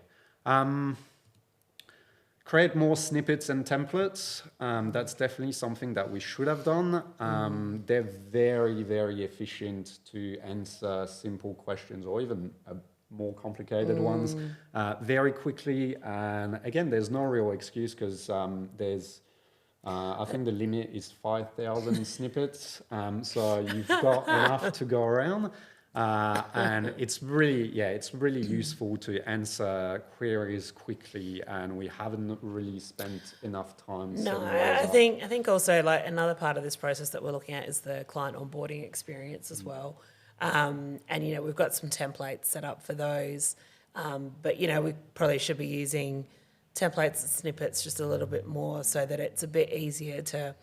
Create more snippets and templates. That's definitely something that we should have done. They're very, very efficient to answer simple questions, or even more complicated ones very quickly. And again, there's no real excuse, because there's, I think the limit is 5,000 snippets. So you've got enough to go around. And it's really useful to answer queries quickly, and we haven't really spent enough time. No, I think also, like, another part of this process that we're looking at is the client onboarding experience as well. And we've got some templates set up for those, but we probably should be using templates and snippets just a little bit more, so that it's a bit easier to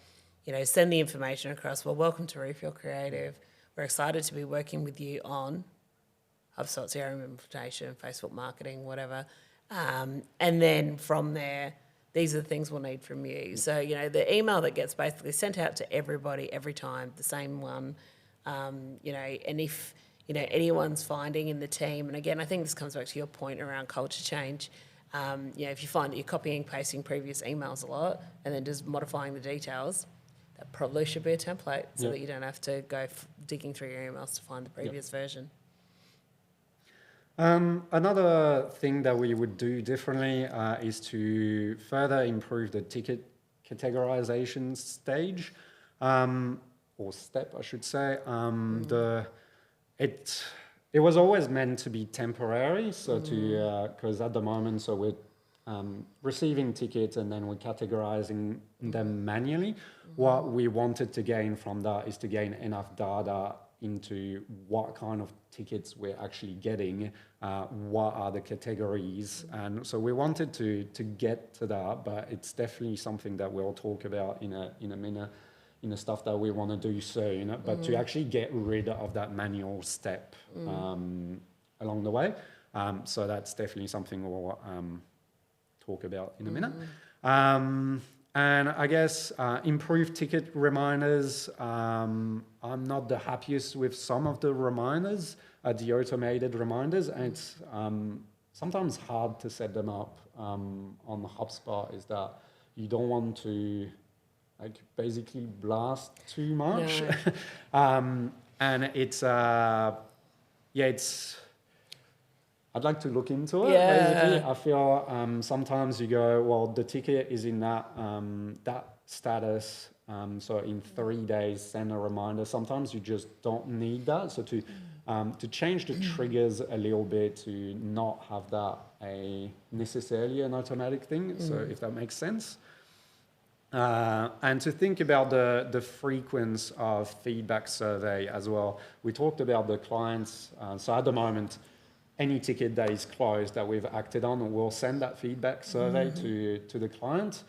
send the information across. Well, welcome to Refuel Creative. We're excited to be working with you on HubSpot CRM implementation, Facebook marketing, whatever. And then from there, these are the things we'll need from you. So, the email that gets basically sent out to everybody every time, the same one, and if, anyone's finding in the team, and again, I think this comes back to your point around culture change. If you find that you're copying, pasting previous emails a lot and then just modifying the details, that probably should be a template, so that you don't have to go digging through your emails to find the previous version. Another thing that we would do differently is to further improve the ticket categorization stage, or step, I should say. It was always meant to be temporary, so because at the moment, so we're receiving tickets and then we're categorizing them manually. What we wanted to gain from that is to gain enough data into what kind of tickets we're actually getting, what are the categories. And so we wanted to get to that, but it's definitely something that we'll talk about in a minute, in the stuff that we want to do soon, but to actually get rid of that manual step along the way. So that's definitely something we'll talk about in a minute. And I guess improved ticket reminders. I'm not the happiest with some of the reminders, the automated reminders, and it's sometimes hard to set them up on HubSpot, is that you don't want to basically blast too much. No. And it's, I'd like to look into it. Basically, I feel sometimes you go, well, the ticket is in that status, so in 3 days send a reminder. Sometimes you just don't need that. So to change the triggers a little bit, to not have that necessarily an automatic thing. So if that makes sense. And to think about the frequency of feedback survey as well. We talked about the clients. So at the moment, any ticket that is closed that we've acted on, we'll send that feedback survey to the client.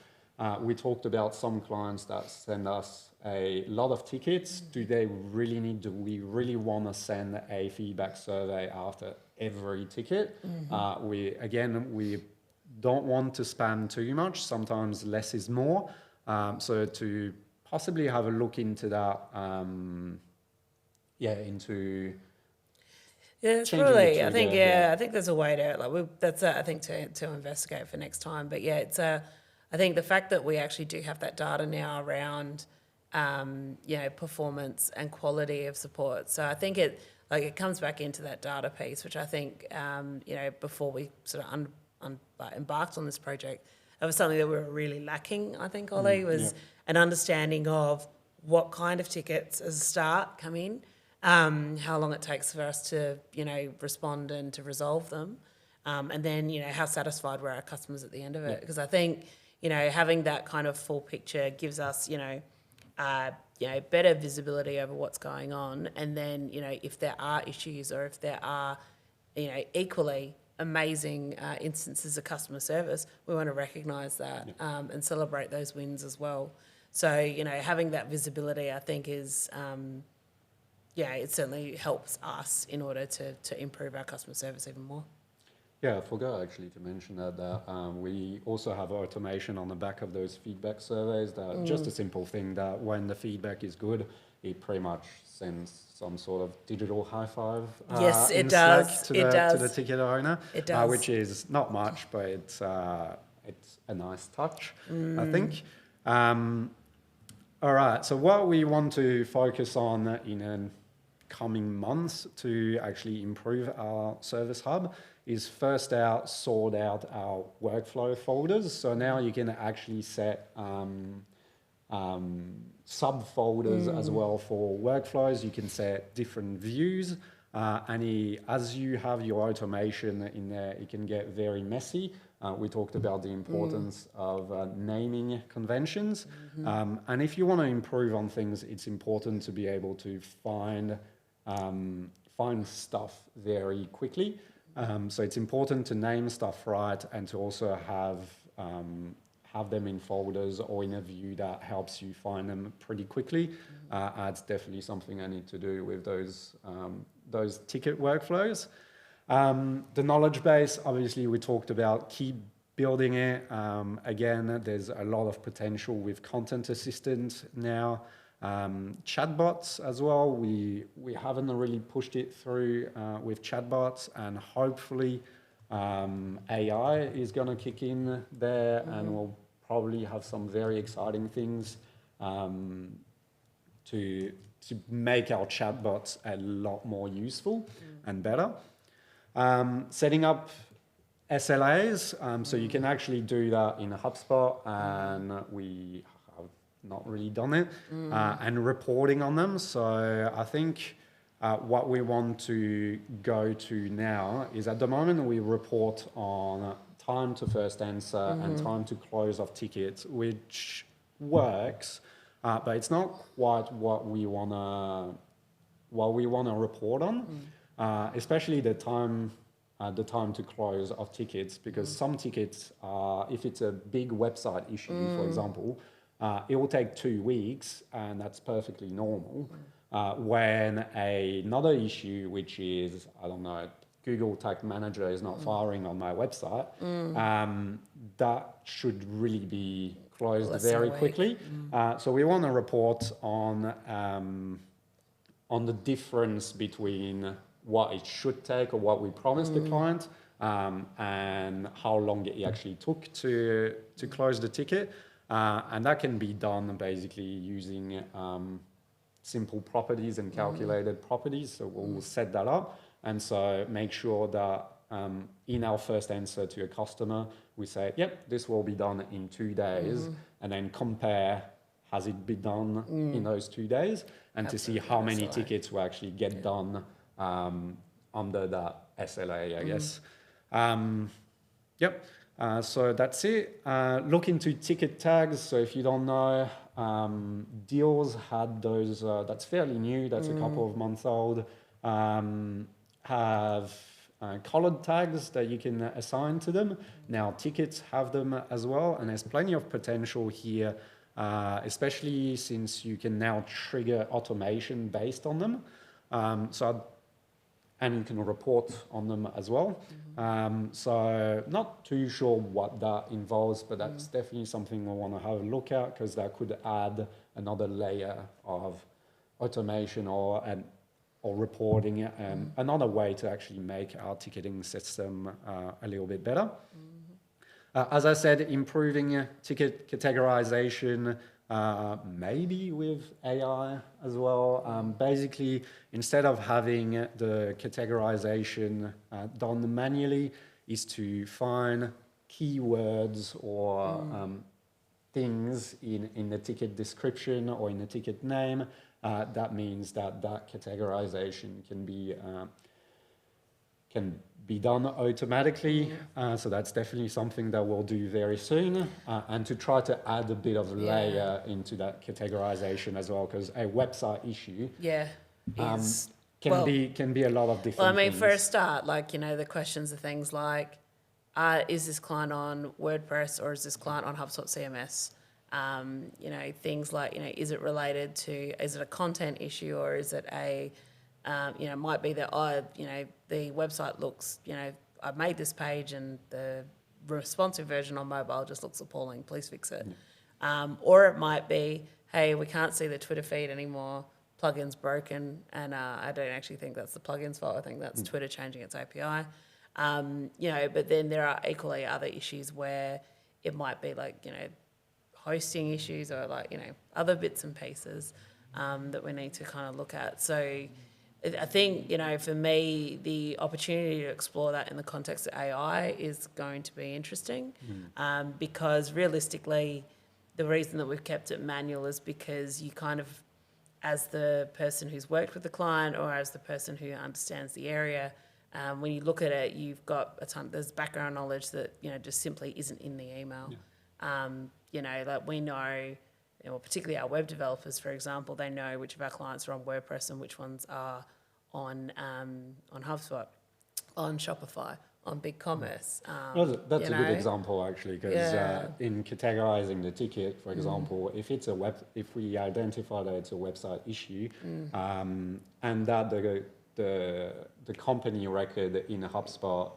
We talked about some clients that send us a lot of tickets. Do we really want to send a feedback survey after every ticket? We don't want to spam too much. Sometimes less is more. So to possibly have a look into that, into Yeah, it's changing really. the I think trigger, I think there's a way to that's I think to investigate for next time. But yeah, it's I think the fact that we actually do have that data now around, performance and quality of support. So I think it comes back into that data piece, which I think before we sort of embarked on this project, it was something that we were really lacking. I think Ollie was an understanding of what kind of tickets as a start come in. How long it takes for us to, respond and to resolve them. And then, how satisfied were our customers at the end of it. Because I think, having that kind of full picture gives us, better visibility over what's going on. And then, if there are issues or if there are, equally amazing instances of customer service, we want to recognise that and celebrate those wins as well. So, having that visibility, I think is... it certainly helps us in order to improve our customer service even more. Yeah, I forgot actually to mention that we also have automation on the back of those feedback surveys. That just a simple thing that when the feedback is good, it pretty much sends some sort of digital high five. Yes, it in does. Slack to the ticket owner. It does. Which is not much, but it's a nice touch, I think. All right. So what we want to focus on in coming months to actually improve our service hub is first sort out our workflow folders. So now you can actually set subfolders as well for workflows. You can set different views. As you have your automation in there, it can get very messy. We talked about the importance of naming conventions. And if you want to improve on things, it's important to be able to find stuff very quickly. So it's important to name stuff right and to also have them in folders or in a view that helps you find them pretty quickly. That's definitely something I need to do with those ticket workflows. The knowledge base, obviously we talked about, keep building it. Again, there's a lot of potential with Content Assistant now. Chatbots as well, we haven't really pushed it through with chatbots, and hopefully AI is going to kick in there, and we'll probably have some very exciting things to make our chatbots a lot more useful and better. Setting up SLAs, so you can actually do that in HubSpot, and we not really done it, and reporting on them. So I think what we want to go to now is, at the moment we report on time to first answer and time to close of tickets, which works, but it's not quite what we wanna report on, especially the time to close of tickets, because some tickets, if it's a big website issue, for example, it will take 2 weeks, and that's perfectly normal. When another issue, which is, I don't know, Google Tag Manager is not firing on my website, that should really be closed very quickly. So we want to report on the difference between what it should take or what we promised the client, and how long it actually took to close the ticket. And that can be done basically using simple properties and calculated properties. So we'll set that up. And so make sure that in our first answer to a customer, we say, yep, this will be done in 2 days, and then compare, has it been done in those 2 days, and to see how many tickets will actually get done under that SLA, I guess. Yep. So that's it. Look into ticket tags. So if you don't know, Deals had those, that's fairly new, that's a couple of months old, have colored tags that you can assign to them. Now tickets have them as well, and there's plenty of potential here, especially since you can now trigger automation based on them. And you can report on them as well. So not too sure what that involves, but that's definitely something we want to have a look at, because that could add another layer of automation or or reporting, another way to actually make our ticketing system a little bit better. As I said, improving ticket categorization, maybe with AI as well. Basically, instead of having the categorization done manually, is to find keywords or things in the ticket description or in the ticket name. That means that categorization can be done automatically. So that's definitely something that we'll do very soon. And to try to add a bit of layer into that categorization as well, because a website issue can be a lot of different Well, I mean, things. for a start, like, the questions are things like, is this client on WordPress or is this client on HubSpot CMS? Things like, is it related to, is it a content issue or is it a, might be that, the website looks, I've made this page and the responsive version on mobile just looks appalling, please fix it. Or it might be, hey, we can't see the Twitter feed anymore, plugin's broken, and I don't actually think that's the plugin's fault, I think that's Twitter changing its API. But then there are equally other issues where it might be like, hosting issues or like, other bits and pieces that we need to kind of look at. So I think, for me, the opportunity to explore that in the context of AI is going to be interesting because realistically, the reason that we've kept it manual is because you kind of, as the person who's worked with the client or as the person who understands the area, when you look at it, you've got there's background knowledge that, just simply isn't in the email. Like we know, particularly our web developers, for example, they know which of our clients are on WordPress and which ones are on HubSpot, on Shopify, on BigCommerce. That's a good example actually, because in categorizing the ticket, for example, if we identify that it's a website issue, and that the company record in HubSpot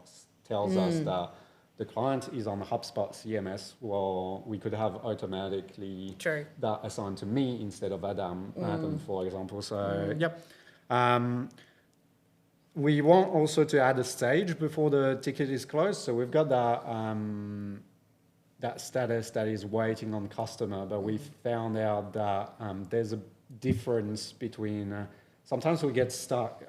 tells us that the client is on HubSpot CMS, well, we could have automatically that assigned to me instead of Adam, for example. So, we want also to add a stage before the ticket is closed. So we've got that status that is waiting on customer, but we found out that there's a difference between, sometimes we get stuck.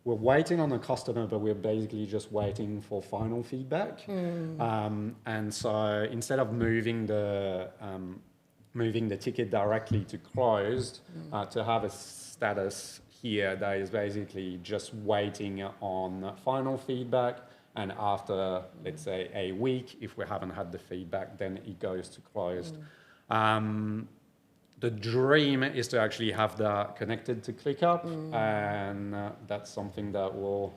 We're waiting on a customer, but we're basically just waiting for final feedback. And so instead of moving the ticket directly to closed, to have a status here that is basically just waiting on final feedback. And after, let's say, a week, if we haven't had the feedback, then it goes to closed. The dream is to actually have that connected to ClickUp, and that's something that we'll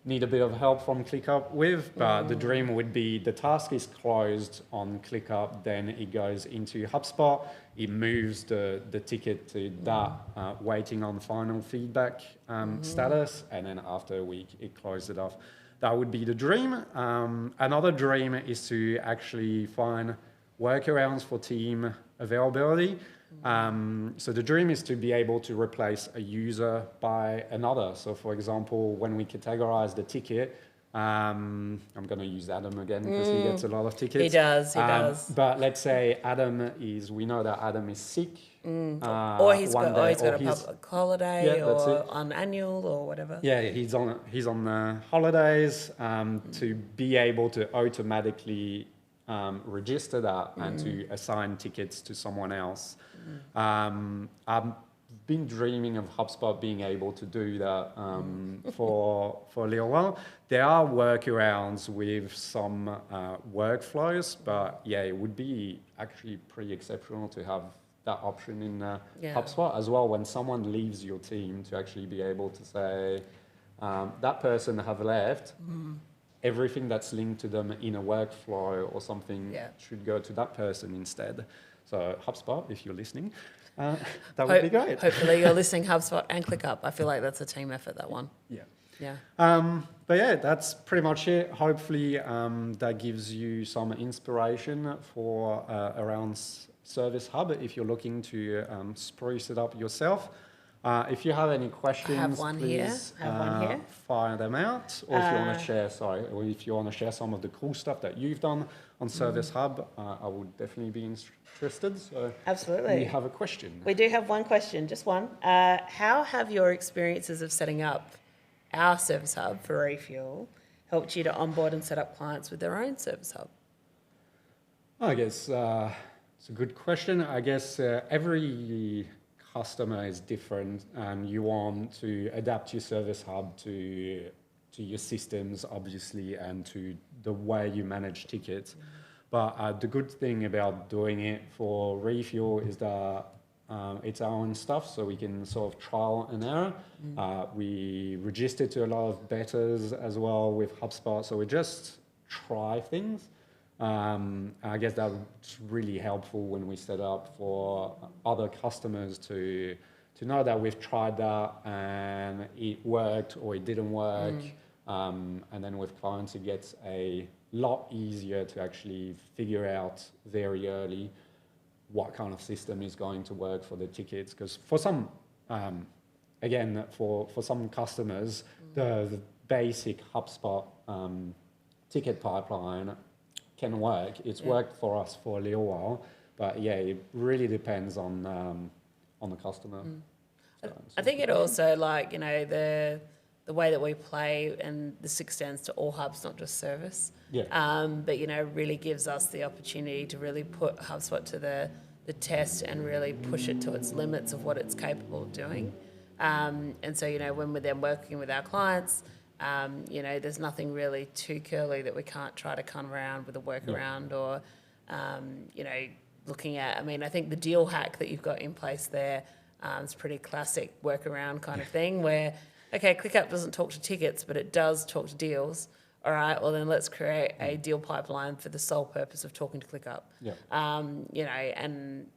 need a bit of help from ClickUp with, but the dream would be the task is closed on ClickUp, then it goes into HubSpot, it moves the ticket to that waiting on final feedback status, and then after a week, it closes it off. That would be the dream. Another dream is to actually find workarounds for team availability. So the dream is to be able to replace a user by another. So for example, when we categorize the ticket, I'm going to use Adam again because he gets a lot of tickets. He does. But let's say we know that Adam is sick. Or he's got a public holiday or on annual or whatever. Yeah, he's on holidays. To be able to automatically register that and to assign tickets to someone else. I've been dreaming of HubSpot being able to do that for a little while. There are workarounds with some workflows, but it would be actually pretty exceptional to have that option in HubSpot as well. When someone leaves your team, to actually be able to say, that person have left, everything that's linked to them in a workflow or something should go to that person instead. So HubSpot, if you're listening, that would be great. Hopefully you're listening, HubSpot and ClickUp. I feel like that's a team effort, that one. Yeah. But that's pretty much it. Hopefully that gives you some inspiration for around Service Hub if you're looking to spruce it up yourself. If you have any questions, one please here. I have one here. fire them out. Or if you want to share, or if you want to share some of the cool stuff that you've done on Service Hub, I would definitely be interested. So Absolutely. we have a question. We do have one question, just one. How have your experiences of setting up our Service Hub for Refuel helped you to onboard and set up clients with their own Service Hub? I guess it's a good question. I guess every customer is different, and you want to adapt your Service Hub to your systems, obviously, and to the way you manage tickets. But the good thing about doing it for Refuel is that it's our own stuff, so we can sort of trial and error. We register to a lot of betas as well with HubSpot, so we just try things. I guess that's really helpful when we set up for other customers to know that we've tried that and it worked or it didn't work. And then with clients, it gets a lot easier to actually figure out very early what kind of system is going to work for the tickets. Because for some, again, for some customers, the basic HubSpot ticket pipeline can work. It's worked for us for a little while, but yeah, it really depends on the customer. I think it also, like, you know, the way that we play, and this extends to all hubs, not just service. But you know, really gives us the opportunity to really put HubSpot to the test and really push it to its limits of what it's capable of doing. And so, you know, when we're then working with our clients, you know, there's nothing really too curly that we can't try to come around with a workaround or, you know, looking at, I mean, I think the deal hack that you've got in place there is pretty classic workaround kind of thing where, okay, ClickUp doesn't talk to tickets, but it does talk to deals. All right, well then let's create a deal pipeline for the sole purpose of talking to ClickUp. You know, and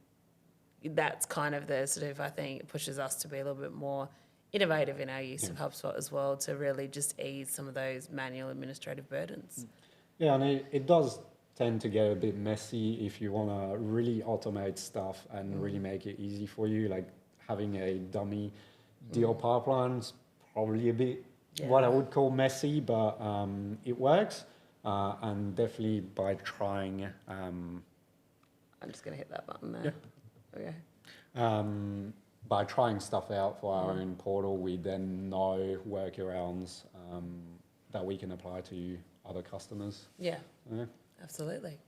that's kind of the sort of, I think it pushes us to be a little bit more innovative in our use of HubSpot as well, to really just ease some of those manual administrative burdens. Yeah, and it does tend to get a bit messy if you want to really automate stuff and really make it easy for you. Like having a dummy deal pipeline's probably a bit what I would call messy, but it works. And definitely by trying... I'm just going to hit that button there. Okay. By trying stuff out for our own portal, we then know workarounds that we can apply to other customers. Yeah. Absolutely.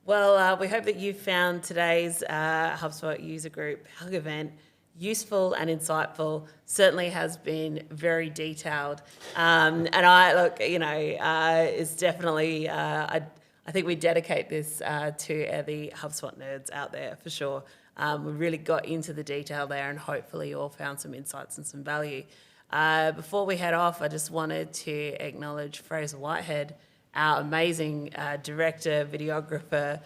Well, we hope that you found today's HubSpot user group Hug event useful and insightful. Certainly has been very detailed. And I, look, you know, it's definitely, I think we dedicate this to the HubSpot nerds out there for sure. We really got into the detail there, and hopefully you all found some insights and some value. Before we head off, I just wanted to acknowledge Fraser Whitehead, our amazing director, videographer,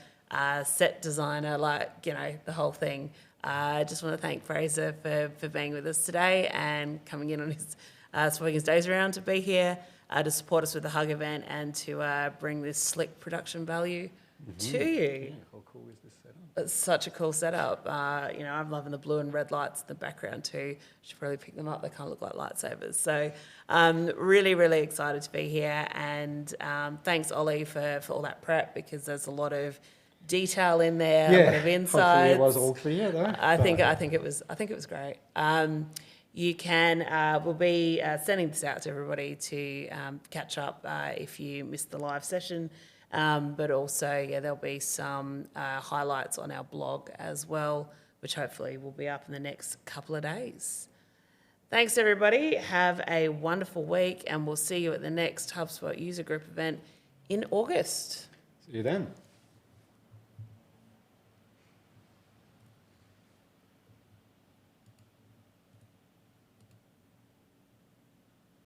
set designer, like, you know, the whole thing. I just want to thank Fraser for being with us today and coming in on his swapping his days around to be here, to support us with the Hug event and to bring this slick production value to you. Yeah, how cool is this setup? It's such a cool setup. You know, I'm loving the blue and red lights in the background too. Should probably pick them up. They kind of look like lightsabers. So really, really excited to be here. And thanks, Ollie, for all that prep, because there's a lot of detail in there, a lot of insights. Hopefully it was all clear though. I think it was great. You can, we'll be sending this out to everybody to catch up if you missed the live session. But also, yeah, there'll be some highlights on our blog as well, which hopefully will be up in the next couple of days. Thanks, everybody. Have a wonderful week, and we'll see you at the next HubSpot user group event in August. See you then.